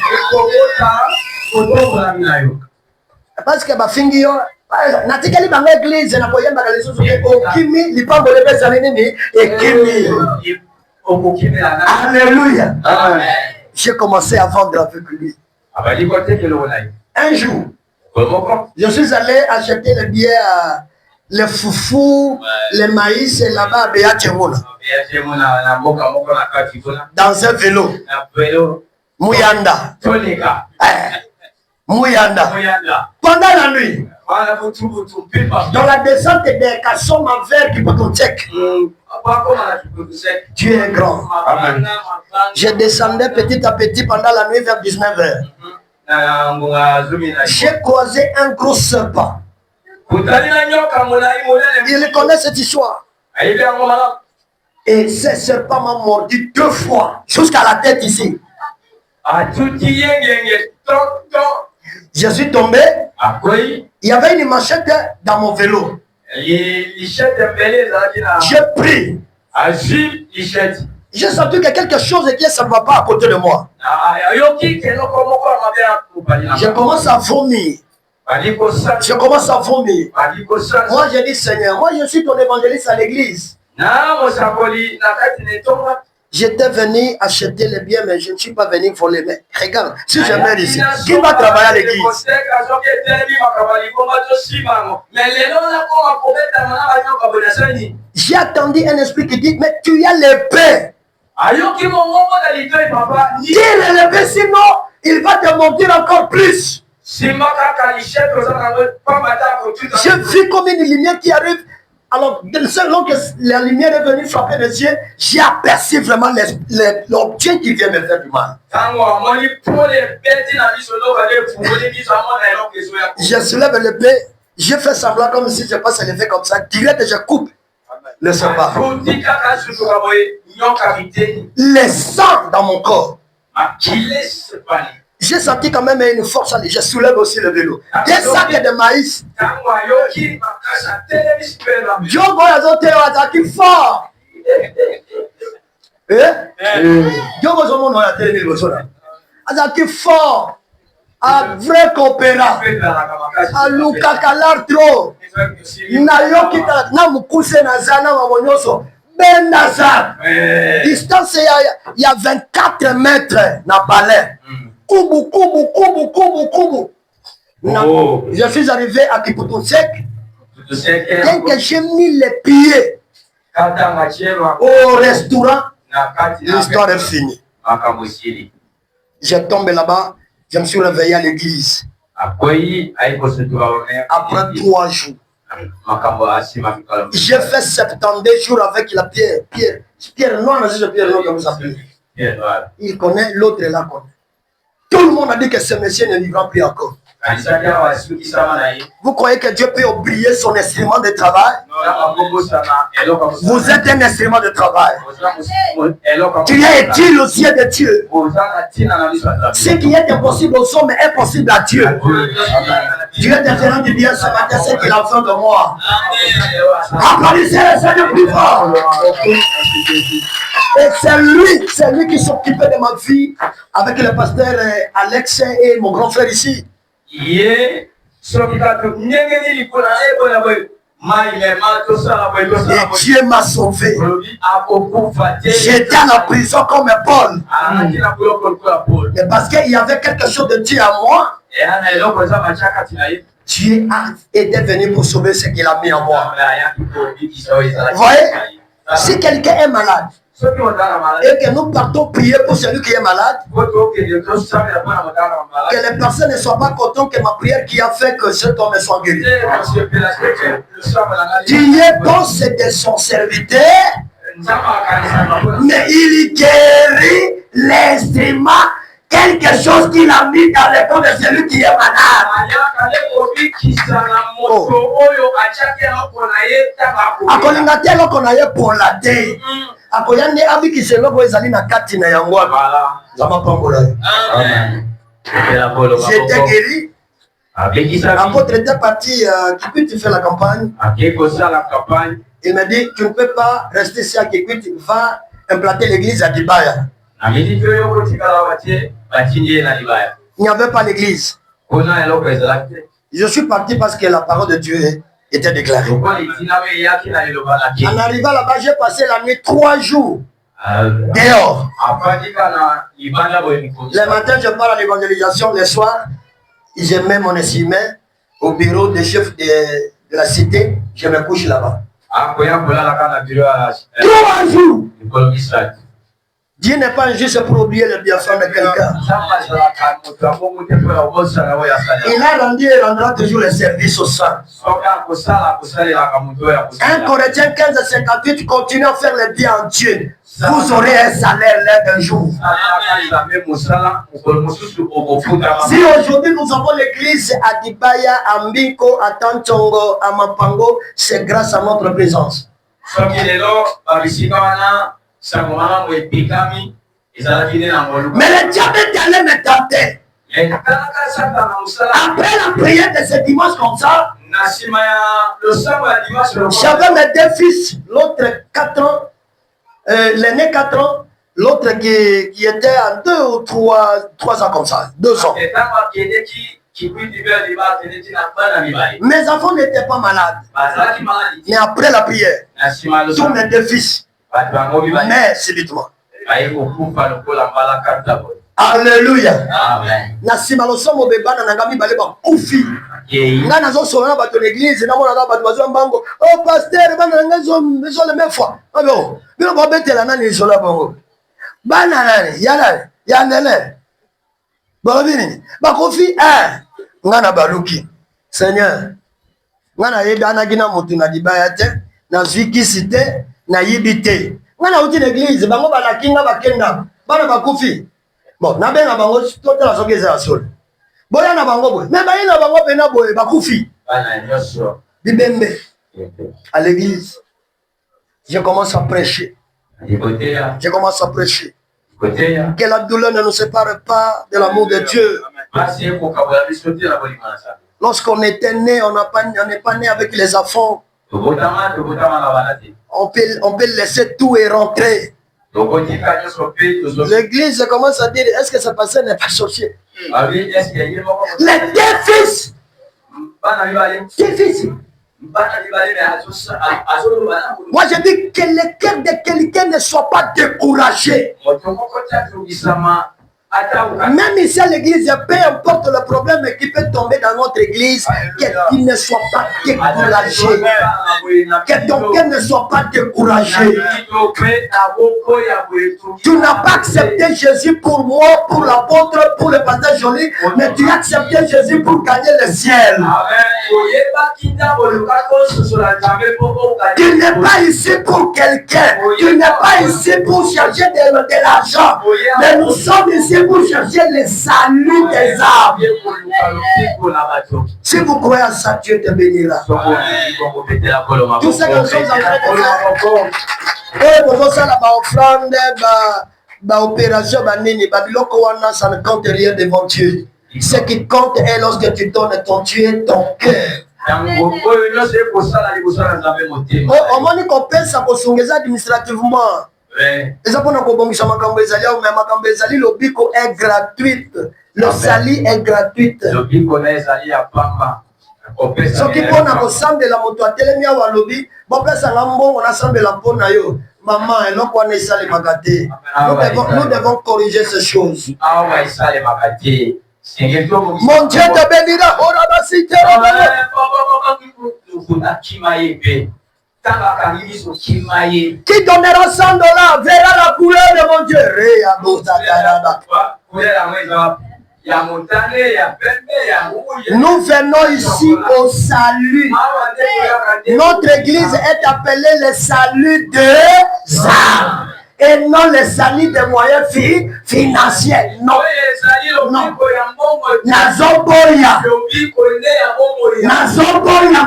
Parce que ma fille, natikali bango église na koyemba na leso soke okimi lipango lebeza nini ekimi. Alléluia. J'ai commencé à vendre avec lui. Un jour, je suis allé acheter les billets, les foufous, les maïs et là-bas à Béatchemouna. Dans un vélo. Mouyanda. Mouyanda. Pendant la nuit. Dans la descente des Kassom en verre qui peut check. Dieu est grand. Amen. Je descendais petit à petit pendant la nuit vers 19h. J'ai croisé un gros serpent. Il connaît cette histoire. Et ce serpent m'a mordu 2 fois, jusqu'à la tête ici. Je suis tombé. Il y avait une machette dans mon vélo. J'ai pris. J'ai senti que quelque chose qui ne va pas à côté de moi. Je commence à vomir. Moi, j'ai dit, Seigneur, moi, je suis ton évangéliste à l'église. J'étais venu acheter les biens, mais je ne suis pas venu voler. Mais regarde, si je meurs ici, qui va travailler à l'église? J'ai attendu un esprit qui dit, mais tu as l'épée. Tire l'épée, sinon il va te mentir encore plus. J'ai vu comme une lumière qui arrive Alors, selon que la lumière est venue frapper les yeux, j'ai aperçu vraiment l'objet qui vient me faire du mal. Je soulève l'épée, je fais semblant comme si je passe l'épée comme ça, direct je coupe le sabbat. Les sang dans mon corps. J'ai senti quand même une force, je soulève aussi le vélo. Des sacs de maïs. Diogo azote ataki fort. Diogo zomo no ya tele ni sona. Ataki fort. Un vrai coopérant. A Luka Kalartro. Na yoki na mukuse na zana mamonyoso. Ben Nazar. Distance il y a 24 mètres na balai. Kubu. Je suis arrivé à Kipoutou-Sek. Dès que j'ai mis les pieds au restaurant, l'histoire est finie. J'ai tombé là-bas, je me suis réveillé à l'église. Après 3 jours. J'ai fait 72 jours avec la Pierre noire, Pierre noire, comme vous appelez. Il connaît, l'autre là connaît. Tout le monde a dit que ce monsieur ne vivra plus encore. Vous croyez que Dieu peut oublier son instrument de travail? Vous êtes un instrument de travail. Tu es utile aux yeux de Dieu. Ce qui est impossible aux hommes est impossible à Dieu. Dieu est différent du bien ce matin, ce qu'il a fait de moi. Applaudissez le Seigneur plus fort. Et c'est lui qui s'occupait de ma vie avec le pasteur Alex et mon grand frère ici. Et Dieu m'a sauvé. J'étais à la prison comme Paul. Mais parce qu'il y avait quelque chose de Dieu à moi, Dieu est venu pour sauver ce qu'il a mis en moi. Vous voyez, si quelqu'un est malade, et que nous partons prier pour celui qui est malade, que les personnes ne soient pas contentes que ma prière qui a fait que cet homme soit guéri. Dieu est bon, c'est de son serviteur, mais il guérit l'instrument, quelque chose qu'il a mis dans le corps de celui qui est malade. Akolingatelo konaye pour la dé. Akoyande abi kiseloko ezali na kati na yango. J'étais guéri. Apôtre était parti, Kikwit, tu fais la campagne. Il m'a dit, tu ne peux pas rester ici à Kikwit, va implanter l'église à Dibaya. Il n'y avait pas l'église. Je suis parti parce que la parole de Dieu était déclarée. En arrivant là-bas, j'ai passé la nuit 3 jours dehors. Le matin, je pars à l'évangélisation. Le soir, je mets mon instrument au bureau des chefs de la cité. Je me couche là-bas. 3 jours. Dieu n'est pas injuste pour oublier le bienfait de quelqu'un. Il a rendu et rendra toujours le service au sang. 1 Corinthiens 15:58, continuez à faire le bien en Dieu. Vous aurez un salaire l'un d'un jour. Si aujourd'hui nous avons l'église à Dibaya, à Mbiko, à Tanchongo, à Mapango, c'est grâce à notre présence. Mais le diable est allé me tenter. Après la prière de ce dimanche comme ça, j'avais mes 2 fils, l'autre 4 ans, l'aîné 4 ans, l'autre qui était à 2 ou 3 ans comme ça, 2 ans. Mes enfants n'étaient pas malades. Mais après la prière, tous mes 2 fils, mais subitement. Alléluia. Nasima losomo bebana nangami bale ba kufi. Nga nazo sona ba to l'église na mona ba bazo mbango. Oh pasteur bana ngazo le même fois. Abo. Bino ba betela nani isola bango. Bana nani yala yandele. Ba bini ba kufi nga na baluki. Seigneur. Nga na yeba na gina mutu na Dibaya te. nazwi kisi te nayibi te nga nauti na église bango balakinga bakenda bana bakufi bon nabenga bango totala soki eza ya solo boya na bango boye me baye na bango mpena boye bakufi bibembe à l'église je commence à prêcher je commence à prêcher que la douleur ne nous sépare pas de l'amour de Dieu. Lorsqu'on était né, on n'est pas né avec les enfants. On peut laisser tout et rentrer. L'église commence à dire, est-ce que ce passé n'est pas sorcier? Les deux fils. Moi je dis que le cœur de quelqu'un ne soit pas découragé. Même ici à l'église, peu importe le problème qui peut tomber dans notre église, que tu ne sois pas découragé. Que ton cœur ne soit pas découragé. Tu n'as pas accepté Jésus pour moi, pour l'apôtre, pour le pasteur Joly, mais tu as accepté Jésus pour gagner le ciel. Tu n'es pas ici pour quelqu'un. Tu n'es pas ici pour chercher de l'argent. Mais nous sommes ici pour chercher le salut des âmes. Si vous croyez à ça, Dieu te bénira. Tout ce que nous sommes en train de faire, pour ça, la offrande, opération, ça ne compte rien devant Dieu. Ce qui compte est lorsque tu donnes ton Dieu, ton cœur. On m'a dit qu'on peut s'accommoder administrativement. Eza pona kobongisa makambo ezali au mais makambo ezali lobiko est gratuite. Le sali est gratuite. Lobiko na ezali ya pamba. Soki pona kosambela moto atelemi awa lobi bopesa ngambo on asambela pona yo. Maman eloko wana esali makate. Nous devons corriger ces choses. Awa esali makate. Mon Dieu te bénira. Ora basite. Qui donnera 100 $ verra la couleur de mon Dieu. Nous venons ici au salut. Notre église est appelée le salut des âmes. Et non le salut des moyens financiers. Non. Non. Nazoboya. Nazoboya.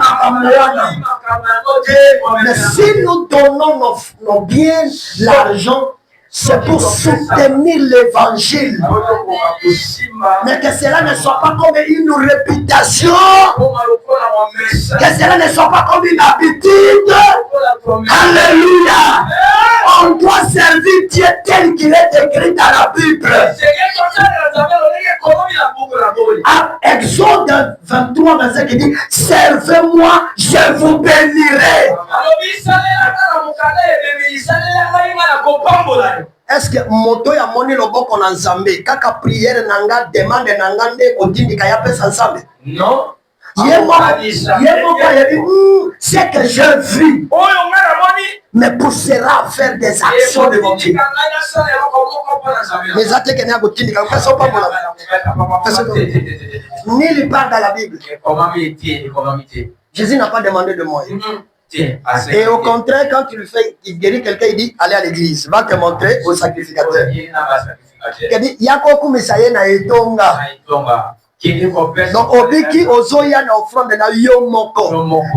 Mais si nous donnons nos biens, l'argent, c'est pour soutenir l'évangile. Mais que cela ne soit pas comme une réputation. Que cela ne soit pas comme une habitude. Alléluia. On doit servir Dieu tel qu'il est écrit dans la Bible. Exode 23, verset qui dit, servez-moi, je vous bénirai. Est-ce que moto ya moni loboko na nzambe kaka prière nanga demande nanga nde kotindika ya pesa nzambe? Non. C'est que je vis me poussera à faire des actions de mon Dieu. Mais ça que n'a kotindika pesa pas pour la. Ni il parle dans la Bible. Jésus n'a pas demandé de moi. Et au contraire, quand tu le fais, il guérit quelqu'un, il dit allez à l'église, va te montrer au sacrificateur. Il dit Yakoku Mesaye na etonga. Donc, Obiki Ozoya na offrande na Yomoko.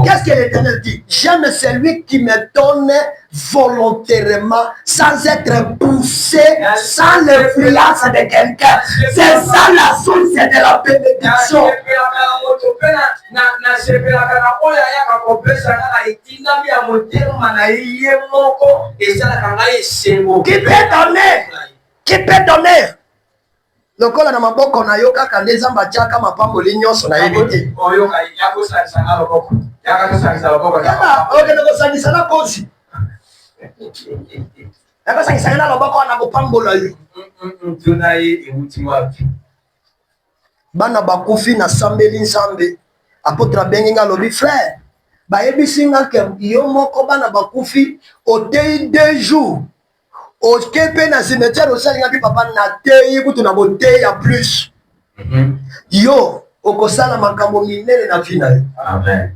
Qu'est-ce que l'Éternel dit? J'aime celui qui me donne volontairement, sans être poussé, sans l'influence de quelqu'un. C'est ça la source de la bénédiction. Qui peut donner? Qui peut donner? Lokola na maboko na yo kaka ndeza mbachaka mapambo linyoso na yebite. Oyoka yako sanga loboko. Yaka sanga loboko. Kama oke ndo sanga na kosi. Yako sanga na loboko na mapambo la yo. Tunaye emuti wapi. Bana bakufi na sambeli nsambe. Apotra benginga lobi frère. Ba yebisinga ke yo moko bana bakufi otei 2 jours. Au kepe na cimetière au salinga bi papa na tei kutu na bote ya plus. Yo okosala makambo minene na final. Amen.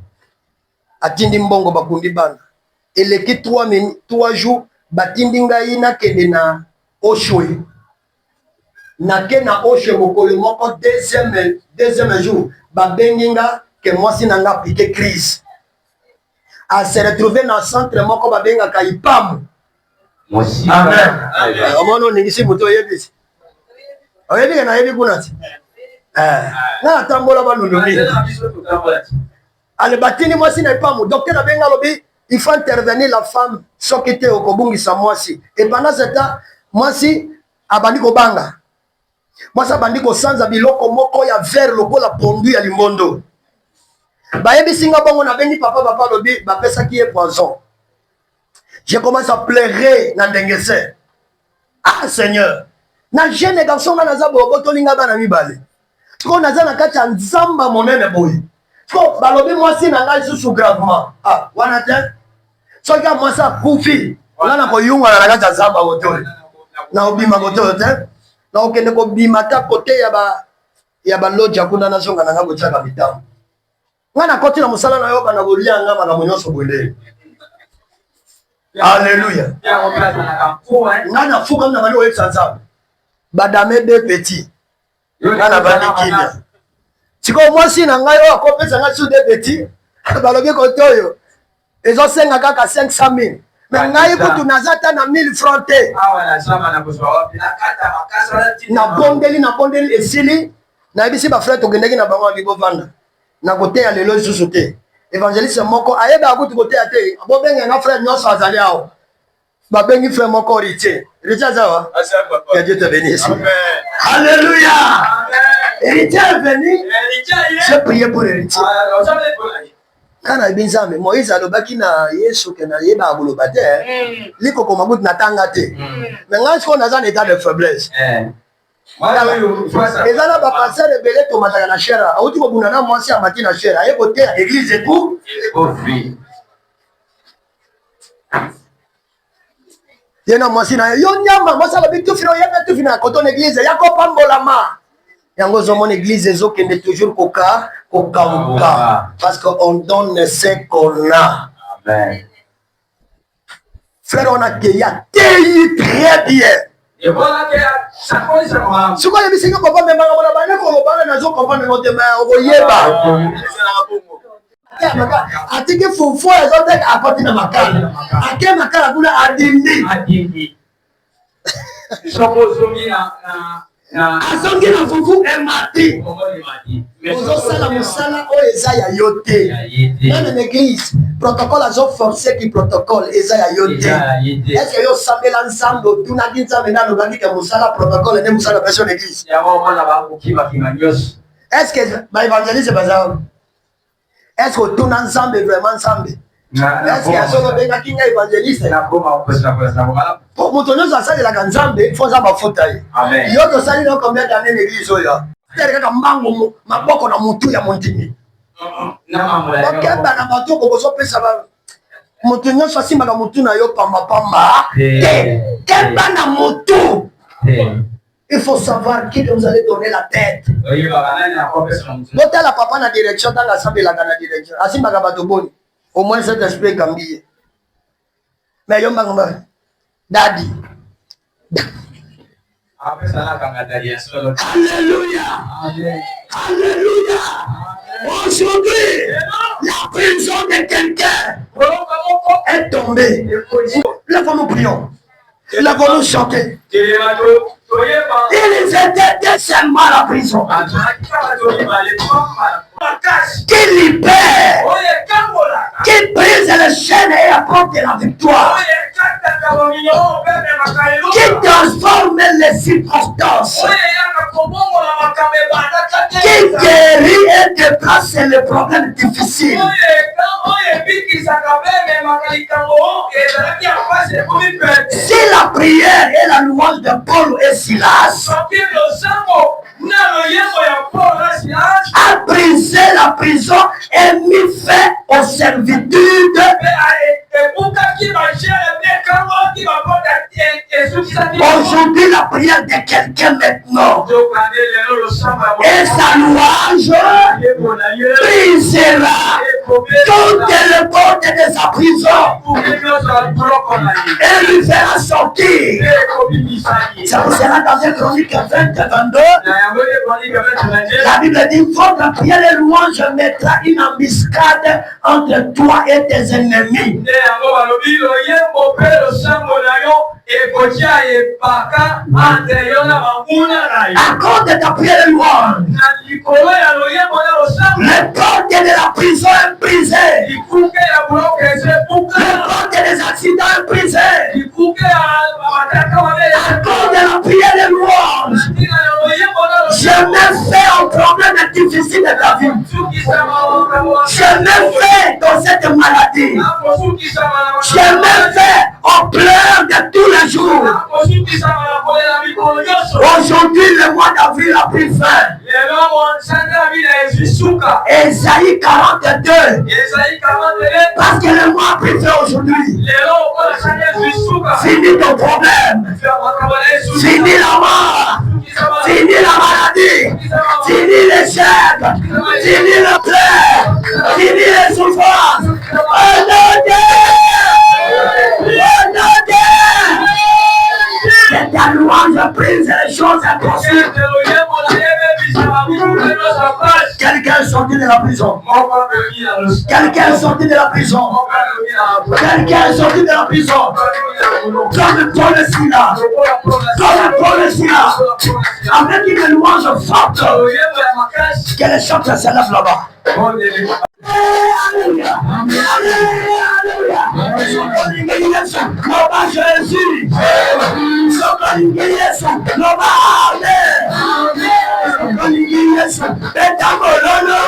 Atindi mbongo bakundi bana. eleki 3 jours batindi ngai nakende na Oshwe. Nake na Oshwe mokolo moko deuxième jour babengi nga ke mwasi na nga appliqué crise. A se retrouver na centre moko babengaka Ipamu. Amen. Omona oningisi moto oyebisi. Oyebi na yebi kuna ti. Na atambola balundo ni. Ale batini mwasi na Ipamu. Docteur abenga lobi il faut intervenir la femme soki te okobungisa mwasi. Et pendant ce temps mwasi abandi kobanga. Mwasi abandi kosanza biloko moko ya verre lokola pondu ya limondo. Bayebisi nga bongo na bengi papa lobi bapesaki ye poison. J'ai commencé à pleurer na ndengese. Ah Seigneur, na jeune garçon na za bobotolinga bana mibale. Tiko naza na kati ya nzamba monene boye. Tiko balobi mwasi na ngai susu gravement. Ah, wana te. Soki mwasi akufi, ngana koyunga na kati ya nzamba botole. Na obima botole te. Na okende ko bima ta kote ya ba lodge kuna na zonga na ngambo tsaka bitamu. Ngana koti na musala na yo bana bolia ngama na monyoso bwele. Alléluia. Ngana fuka na bali oyesanza. Badame de petit. Ngana bali kinya. Siko mwasi na ngai o akopesa nga su de petit. Balobi kotoyo. Ezo senga kaka 500,000. Mais ngai kutu nazata na 1000 francs te. Na bondeli esili. Na bisi ba frère togendeki na bango bibo vanda. Na kote ya lelo susu te. Évangéliste moko ayeba akuti kote ya te. Bo benga na frère nyonso azali awo. Ba bengi frère moko héritier. Héritier zawa. Que Dieu te bénisse. Amen. Alléluia. Héritier est venu. J'ai prié pour héritier. Kana ibinzame Moïse alobaki na Yesu ke na yeba aboloba te. Liko koma mutu natanga te. Mais ngansi ko naza na état de faiblesse. Ezana ba passer rebelle to mataka na shera. Auti ko bunana mwasi amati na shera. Ayeko te église et tout. Yena mwasi na yo nyama mwasi alobi tu fino yeba tu fina koton église yako pambola ma. Yango zomon église ezokende toujours koka parce qu'on donne ce qu'on a. Amen. Frère, on a cueilli très bien. Et voilà que ça commence à moi. Ce qu'on a vu, c'est que papa me m'a dit qu'on va dans un combat de notre main au Yéba. Atike fufu ezote apoti na makala. Ake makala kuna adindi. Sokozomi na azongi na fufu emati. Ozosala musala o eza ya yote. Dans l'église, protocole azo forcé qui protocole eza ya yote. Est-ce que yo sambela ensemble tuna kinza mena no baki ke musala protocole ne musala personne église. Ya mwana ba kukiba kinganyos. Est-ce que ba évangéliste bazao? Est-ce que tout ensemble vraiment ensemble? Est-ce que azo benga kinga évangéliste na koma pour mutonyo za sali la kanzambe faut za mafuta yi. Amen. Yo to sali no combien d'années l'église oyo? Tere kaka mbango maboko na mutu ya montini. Na mambo ya. OK bana bato ko so pesa ba mutonyo so simba na mutu na yo pamba. Kemba na mutu. Il faut savoir qui vous allez donner la tête. L'hôtel la papa na direction dans l'assemblée la direction. Asimba ka bato boni. Au moins cet esprit cambié. Mais yo mbanga daddy. Alléluia. Alléluia. Aujourd'hui, la prison de quelqu'un est tombée. Lève-nous prions. Lève-nous chanter. Ils étaient décemment à la prison. Qui libère, qui brise les chaînes et apporte la victoire, qui transforme les circonstances, qui guérit et déplace les problèmes difficiles. Si la prière et la louange de Paul et Silas a brisé la prison et mis fin aux servitudes, aujourd'hui la prière de quelqu'un maintenant et sa louange brisera toutes les portes de sa prison et lui fera sortir. C'est pour cela dans 1 Chronique 20-22, la Bible dit, votre prière et louange mettra une embuscade entre toi et tes ennemis. À cause de ta prière et louange, les portes de la prison est brisée. Les portes des accidents est brisée. À cause de la prière et louange, je me fais un problème difficile de ta vie. Je me fais dans cette maladie. Je me fais en pleurs de tous les jours. Aujourd'hui, le mois d'avril a pris fin. Ésaïe 42. Parce que le mois a pris fin aujourd'hui. Fini ton problème. Fini la mort. Fini la maladie. Fini l'échec. Fini le pleur. Fini les souffrances. Oh non, que ta louange brise les choses impossibles. Quelqu'un est sorti de la prison. Quelqu'un est sorti de la prison. Quelqu'un est sorti de la prison. Comme Paul et Silas. Comme Paul et Silas. Avec une louange forte. Que les chants s'élèvent là-bas. Alléluia. Alléluia. Loba Jésus. Yesu. Loba Amen. Yesu. Betamololo.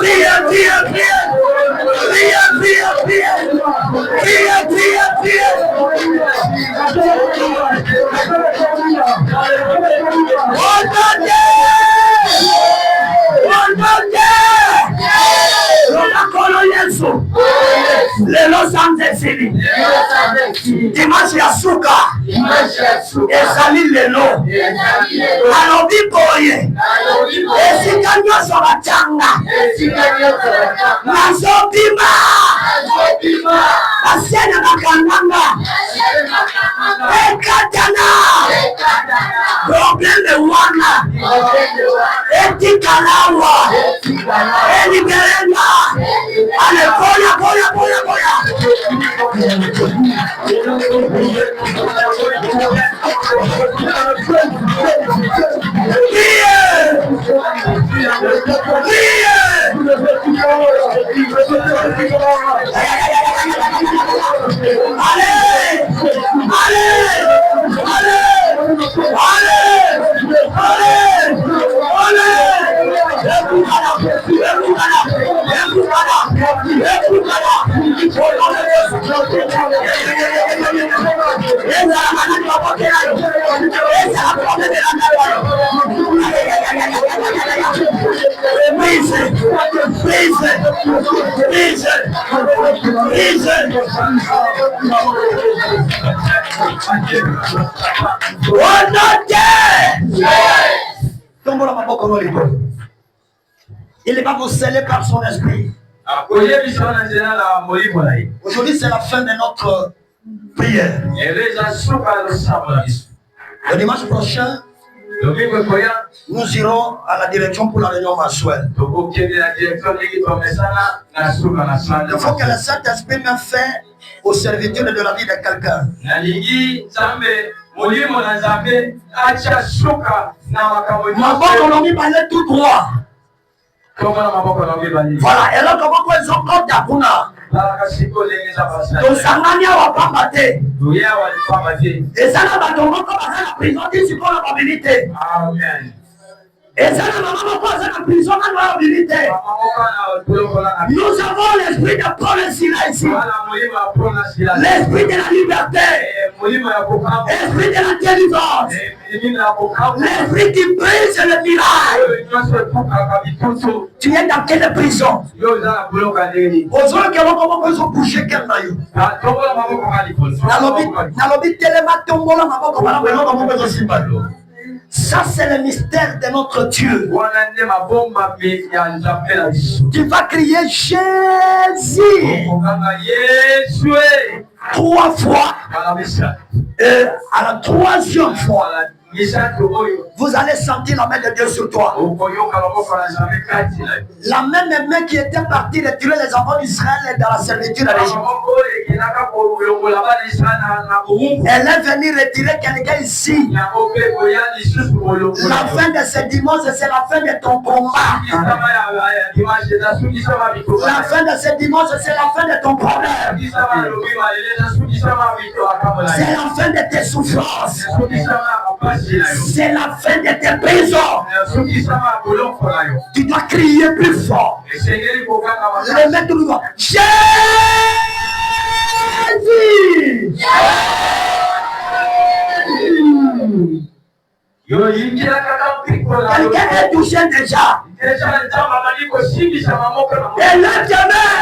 Priez, Lelo Sanzesili Dimanche ya suka ezali lelo alobi boye esika nyonso batianga nazobima asienya bakanganga ekatana probleme wana etikalawa eliberenga ale boya Il va vous sceller par son esprit. Aujourd'hui, c'est la fin de notre prière. Le dimanche prochain, nous irons à la direction pour la réunion mensuelle. Il faut que le Saint-Esprit me fait au serviteur de la vie de quelqu'un. Ma bonne parlait tout droit. Voilà, et là, comment ils ont compté à Puna? Donc, ça m'a mis à Wapambate. Et ça n'a pas tombé comme ça, la prison, d'ici pour la mobilité. Amen. Et ça n'a pas tombé la prison, la mobilité. Nous avons l'esprit de prophétie là ici. L'esprit de la liberté. L'esprit de la délivrance. L'esprit qui brise le miracle. Tu es dans quelle prison? Aujourd'hui, comment ils ont bougé quel maillot? Ça, c'est le mystère de notre Dieu. Tu vas crier Jésus 3 fois. Et à la 3e fois, vous allez sentir la main de Dieu sur toi. La même main qui était partie de tuer les enfants d'Israël dans la servitude à l'Égypte. Elle est venue retirer quelqu'un ici. La fin de ce dimanche, c'est la fin de ton combat. La fin de ce dimanche, c'est la fin de ton problème. C'est la fin de tes souffrances. C'est la fin de tes prisons. Tu dois crier plus fort. Le maître nous va. Jésus! Quelqu'un est touché déjà. Et là, demain,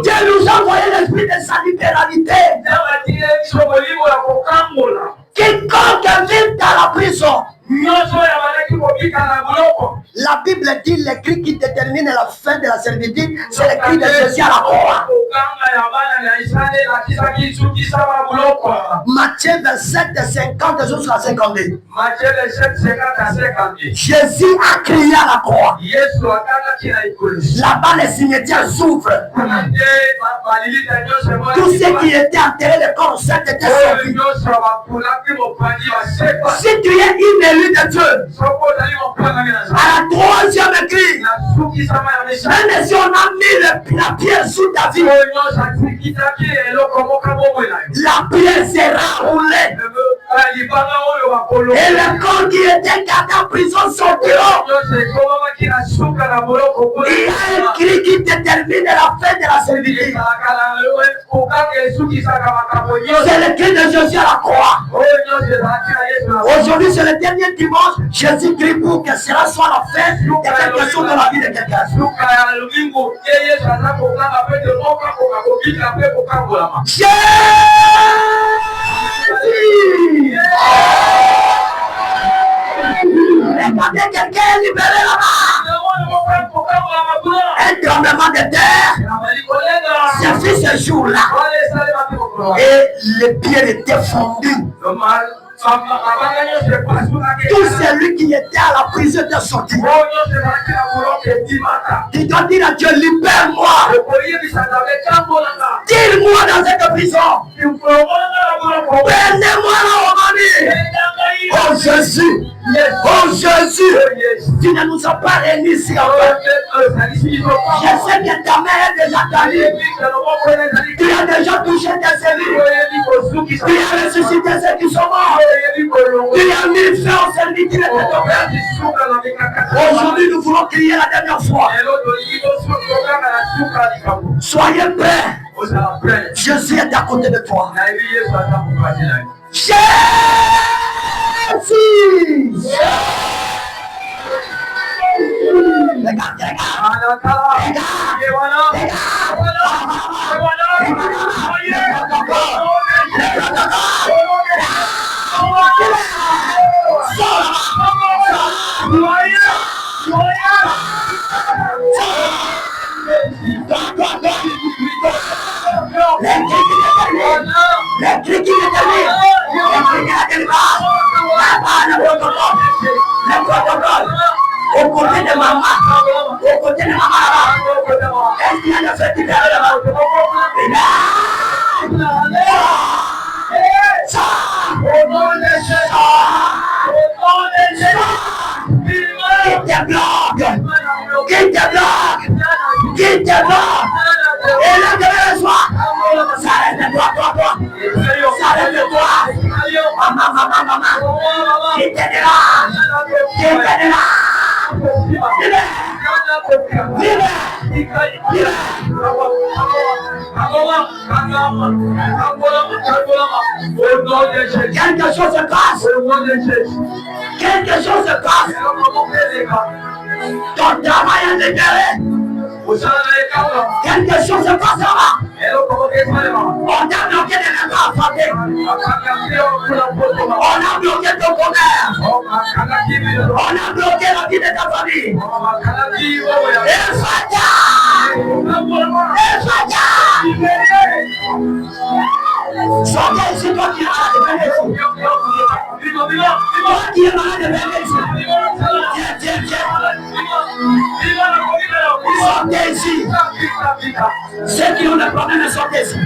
Dieu nous a envoyé l'esprit de sa libéralité. Quiconque vit dans la prison. La Bible dit les cris qui déterminent la fin de la servitude, c'est les cris de Jésus à la croix. Matthieu 27, 50 jusqu'à 52. Jésus a crié à la croix. Là-bas, les cimetières s'ouvrent. Tous ceux qui étaient enterrés, le corps saint était sauvé. Si tu es une élue de Dieu, à la 3e cri, même si on a mis la pierre sous ta vie, la pierre sera roulée. Et le corps qui était gardé en prison sortiront. Il y a un cri qui détermine la fin de la servitude. C'est le cri de Jésus à la croix. Aujourd'hui, c'est le dernier dimanche. Jésus crie pour que cela soit la fin de quelque chose dans la vie de quelqu'un. Regardez quelqu'un est libéré là-bas. Un tremblement de terre. C'est fait ce jour-là. Et les pierres étaient fondues. Tout celui qui était à la prison était sorti. Il doit dire à Dieu, libère-moi. Tire-moi dans cette prison. Prenez-moi là, mon ami. Oh Jésus. Oh Jésus. Tu ne nous as pas réunis ici encore. Je sais que ta mère est déjà talie. Tu as déjà touché tes cellules. Tu as ressuscité ceux qui sont morts. Tu as mis fin au servitude de ton père. Aujourd'hui, nous voulons crier la dernière fois. Soyez prêts. Jésus est à côté de toi. Jésus. Regarde. Au côté de maman, est-ce qu'il y a de ce qui là-bas? Qui te bloque? Et là, de soir, s'arrête-toi, toi. S'arrête-toi. Maman. Qui te dérange? Quelque chose se passe. Ton travail est libéré. Quelque chose se passe là-bas. On a bloqué les mains à frapper. On a bloqué ton commerce. On a bloqué la vie de ta famille. Sortez ici, toi qui es malade de venir ici. Toi qui es malade de venir ici. Tiens. Sortez ici. Ceux qui ont des problèmes, sortez ici.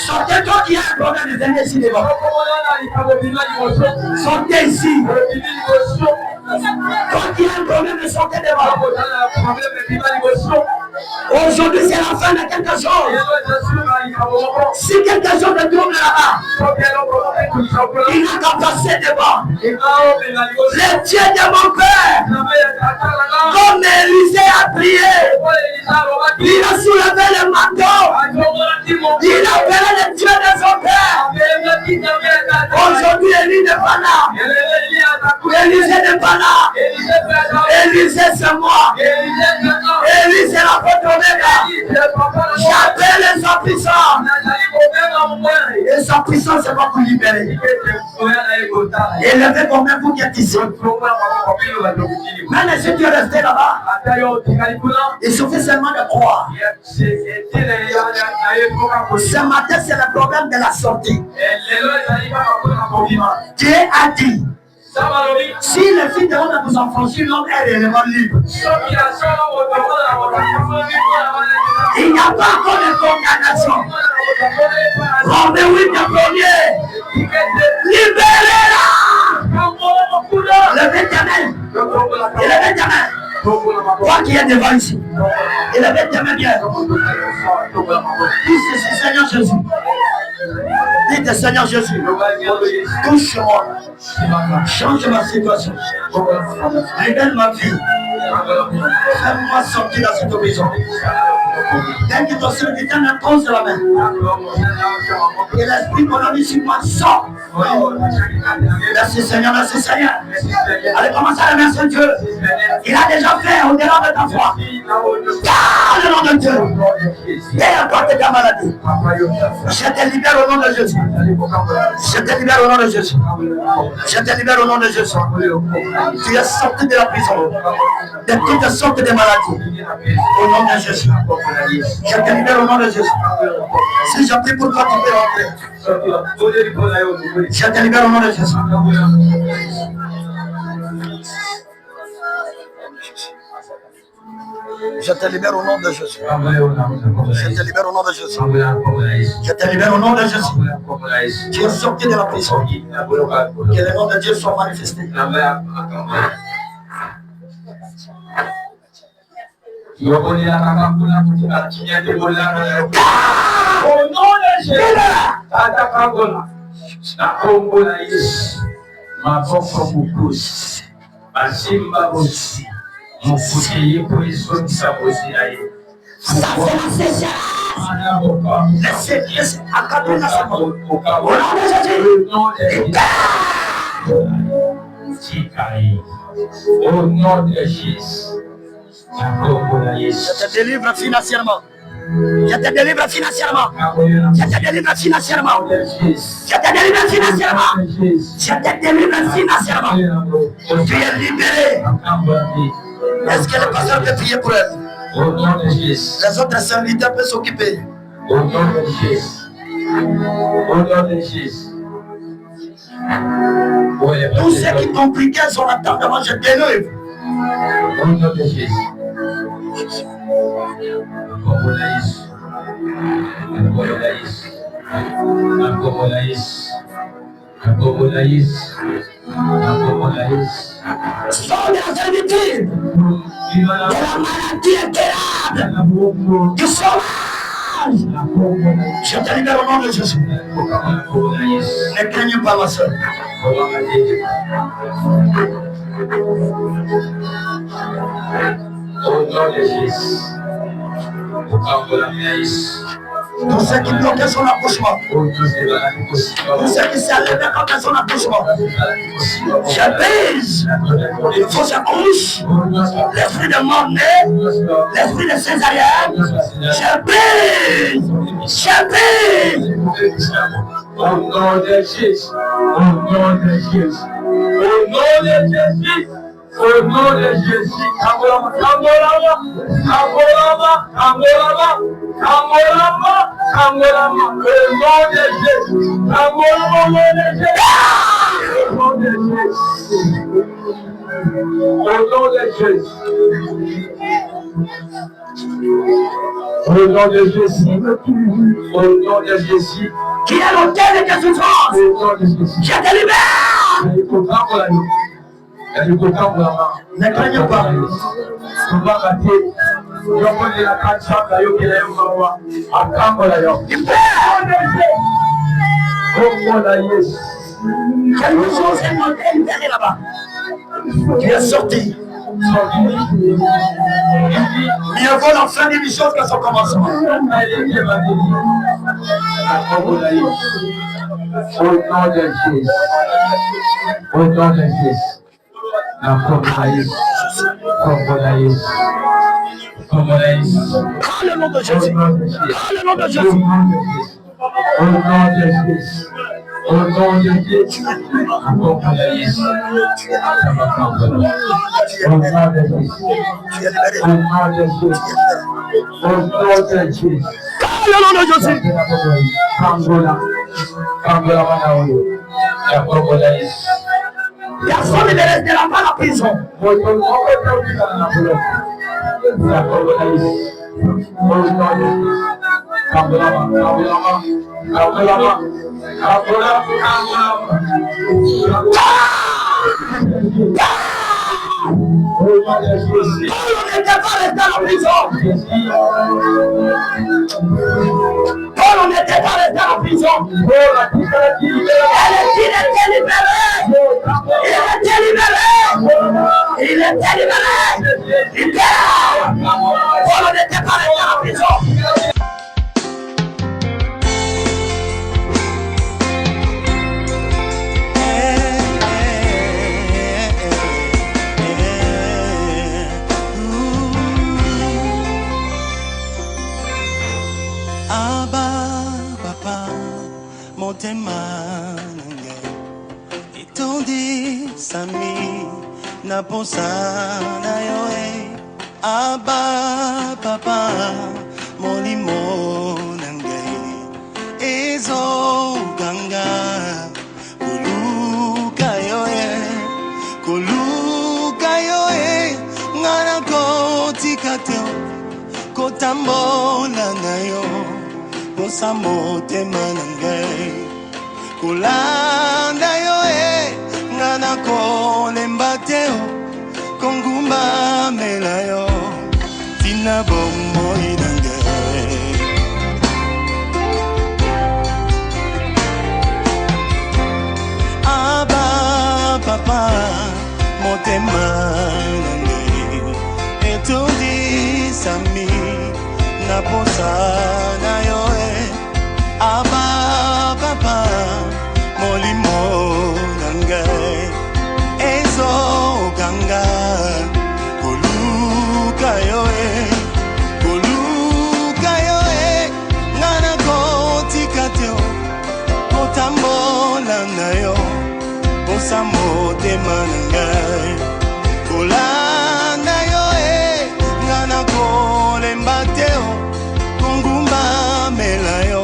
Sortez, toi qui as un problème, venez ici devant. Sortez ici. Toi qui as un problème, sortez devant. Aujourd'hui, c'est la fin de quelque chose. Si quelque chose de trouble là-bas, il n'a qu'à passer devant. Le Dieu de mon père, comme Élisée a prié, il a soulevé le manteau. Il a appelé le Dieu de son père. Aujourd'hui, Élie n'est pas là. Élisée n'est pas là. Élisée, c'est moi. Élie, c'est la faute d'Oméga. J'appelle sa puissance. Et sa puissance, c'est pas pour libérer. Élevez combien vous qui êtes ici. Même si tu es resté là-bas, il suffit seulement de croire. Ce matin, c'est le problème de la sortie. Dieu a dit, si les filles de l'homme vous en franchissent, l'homme est réellement libre. Il n'y a pas encore de condamnation. Romains 8 de premier. Libérez-la. Levez ta main. Levez ta main. Toi qui es devant ici. Levez ta main bien. Dis ceci, Seigneur Jésus. Dites Seigneur Jésus, touche-moi, change ma situation, libère ma vie, fais-moi sortir de cette prison. Dès que ton serviteur me pose la main, et l'esprit qu'on a mis sur moi sort. Merci Seigneur, merci Seigneur. Allez, commencez à remercier Dieu. Il a déjà fait au-delà de ta foi. Car le nom de Dieu, déporte ta maladie. Je te libère au nom de Jésus. Je te libère au nom de Jésus. Je te libère au nom de Jésus. Tu es sorti de la prison, de toutes sortes de maladies. Au nom de Jésus. Je te libère au nom de Jésus. Si je prie pour toi, tu peux rentrer. Je te libère au nom de Jésus. Je te libère au nom de Jésus. Je te libère au nom de Jésus. Je te libère au nom de Jésus. Tu es sorti de la prison. Que le nom de Dieu soit manifesté. Au nom de Jésus, je te délivre financièrement. Je te délivre financièrement. Je te délivre financièrement. Je te délivre financièrement. Je te délivre financièrement. Tu es libéré. Est-ce que le pasteur peut prier pour elle? Les autres serviteurs peuvent s'occuper. Au nom de Jésus. Au nom de Jésus. Tous ceux qui compliquaient son attendement, je délivre. Au nom de Jésus. Sors de la servitude, de la maladie incurable, du chômage. Je te libère au nom de Jésus. Ne craignez pas, ma soeur. Au nom de Jésus. Tous ceux qui bloquaient son accouchement, tous ceux qui s'enlevaient contre son accouchement, je brise une fausse accouche, l'esprit de mort-né, l'esprit de césarienne, je brise. Au nom de Jésus. Au nom de Jésus. Au nom de Jésus. Au nom de Jésus, Amolama, au nom de Jésus, Amolama, au nom de Jésus, au nom de Jésus, au nom de Jésus, qui est l'autel de tes souffrances, au nom de Jésus, je te libère. Ne craignez pas. Quelque chose est libéré là-bas. Tu es sorti. Mieux vaut la fin d'une chose que son commencement. Au nom de Jésus. Au nom de Jésus. Prends le nom de Jésus. Prends le nom de Jésus. Au nom de Jésus. Au nom de Jésus. Au nom de Jésus. Au nom de Jésus. Au nom de Jésus. Prends le nom de Jésus. Personne ne restera pas à la prison. Au n'était pas resté en prison. Paul n'était pas resté en prison. Il était libéré. Il était libéré. Paul n'était pas resté en prison. Motema nange itondi sami na posa na yoe aba papa molimo nange ezo ganga kuluka yoe ngana kotikateo kotambola nayo posa motema nange kulanda yoe ngana kolemba teo kongumba melayo tina bomoi nange aba papa motema nange etondi sami na posa na yoe aba papa molimo nangai ezo ganga koluka yoe ngana kotikateo kotambola nayo posa motema nangai kolanda yoe ngana kolemba teo kongumba melayo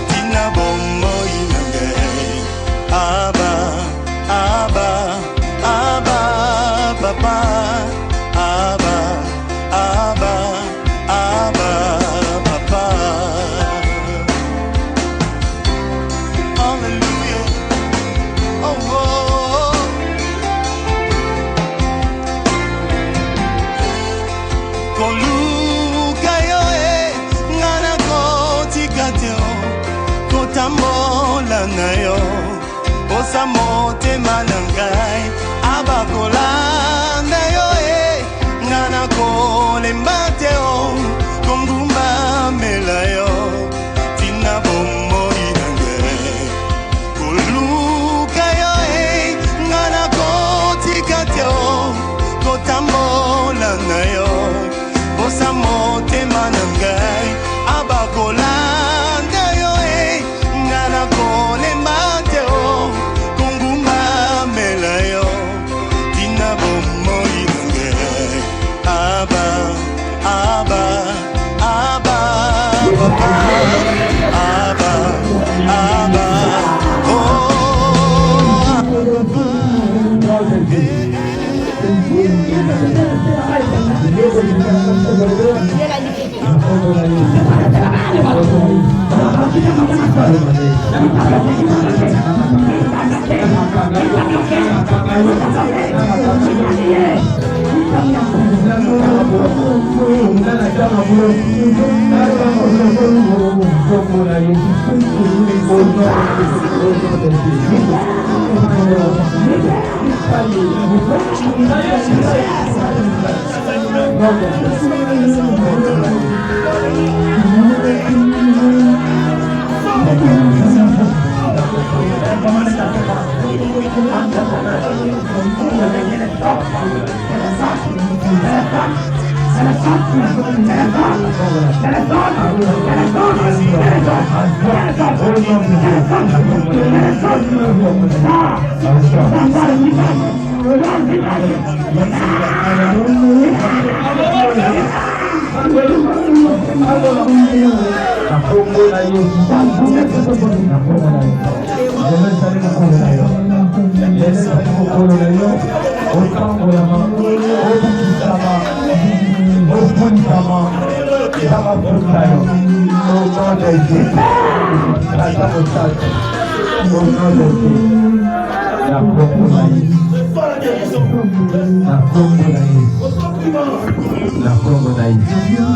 tina bomoi nangai aba papa aba papa hallelujah oh, oh. Koluka yoe ngana kotikateo kotambola nayo posa motema nangai abakolanda yoe ngana kolemba teo kongumba melayo tina bomoi nangai koluka yoe ngana kotikateo kotambola nayo posa motema nangai abakolanda yoe ngana kolemba teo kongumba melayo tina bomoi nangai aba papa aba oh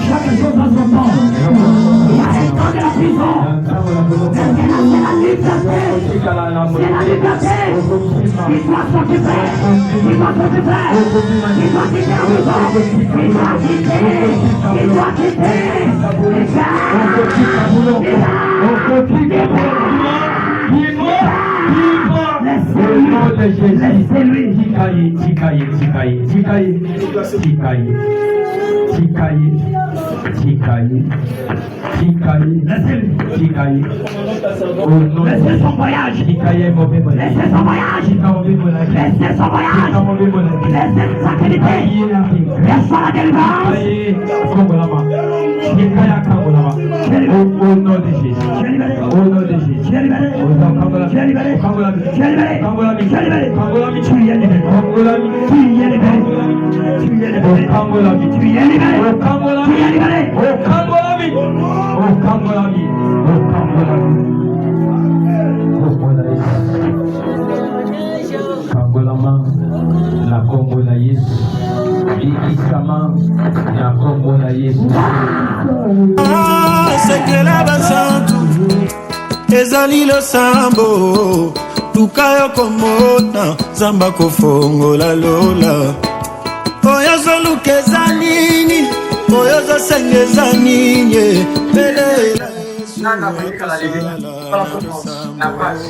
Chaque chose en son temps. Il y a un temps de la prison. Maintenant, c'est la liberté. C'est la liberté. Il doit s'occuper. Il doit s'occuper. Il doit quitter la prison. Il doit quitter. Laissez-lui. Laissez son voyage. Laissez son voyage. Laissez son voyage. Laissez sa qualité. Laissez la délivrance. Au nom de Jésus. Au nom de Jésus. Tu es libéré. Tu es libéré. Tu es libéré. Tu es libéré. Tu es libéré. Tu es libéré. Tu es libéré. Tu es libéré. Tu es libéré. La Congo la Yesu, Bikisama na Congo la Yesu. Sekela basantu ezali losambo tukayo komona zamba kofongola lola oyo zolukeza nini oyo zosengeza nini belela Nana Afrika la levée, par la France, la base.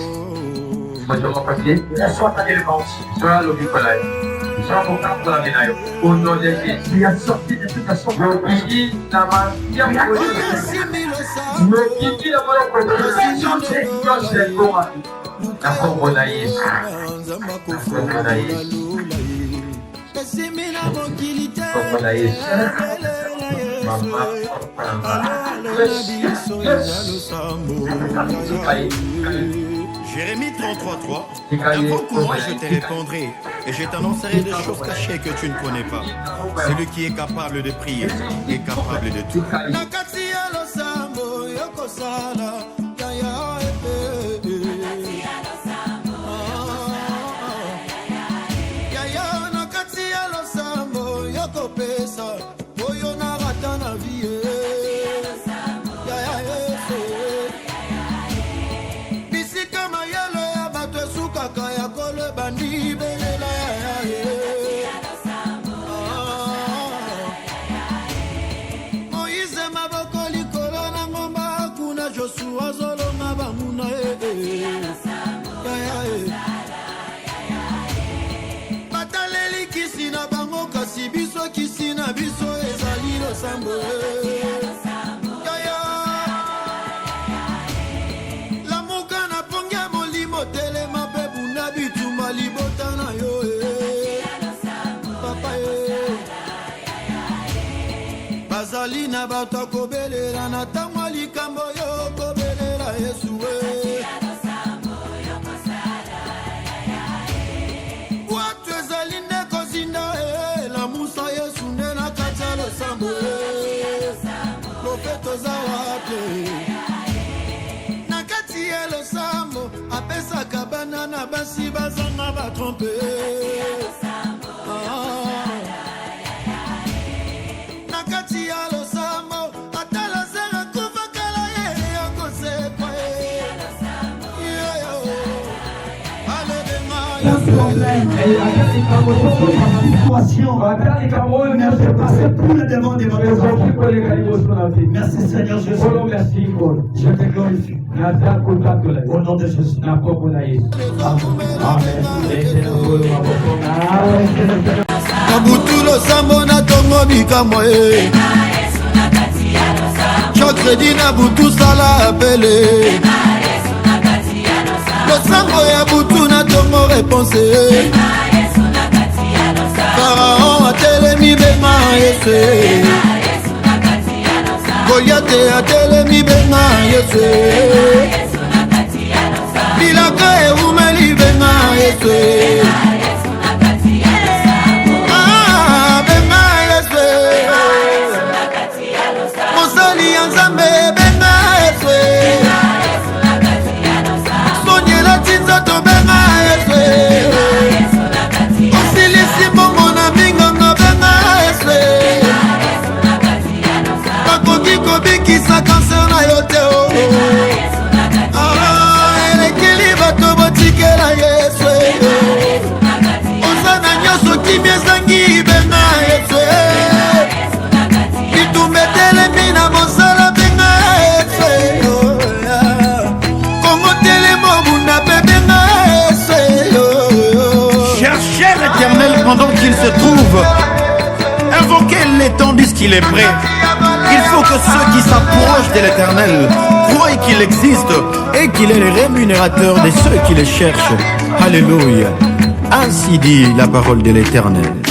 Moi je m'en papier, soit ta délivrance, soit l'obicolai. Soit mon camp pour la ménaille. Au nom de Jésus, il a sorti de toute façon. Le Kiki n'a pas bien le Kiki n'a pas le la Congonaïs. Jérémie 33:3. Avant courant, je te répondrai et je t'annoncerai des choses cachées que tu ne connais pas. Celui qui est capable de prier est capable de tout. Bazalina bato kobelela na tango likambo yo kobelela Yesu watu ezali nde kozinda la musa Yesu nde na kati ya losambo profete oza wapi na kati ya losambo apesaka bana na basi bazanga batrompe nakati ya losambo atala zera kuvakala yeye yakosepa Merci Seigneur Jésus. Je te glorifie. Au nom de Jésus. Nabutu losambo na tongo bikambo Chokredi nabutu sala apele losambo ya butu na tongo réponse Pharaon atelemi bema Yesu Goliath atelemi bema Yesu Bilaka eumeli bema Yesu Nzambe benga Yesu Sonyela tinza to benga Yesu Osilisi mongo benga Yesu bitumetelemi na mosala benga Yesu Kongo telemo bunda benga Yesu. Cherchez l'Éternel pendant qu'il se trouve, invoquez-le tandis qu'il est prêt. Il faut que ceux qui s'approchent de l'Éternel croient qu'il existe et qu'il est le rémunérateur de ceux qui le cherchent. Alléluia. Ainsi dit la parole de l'Éternel.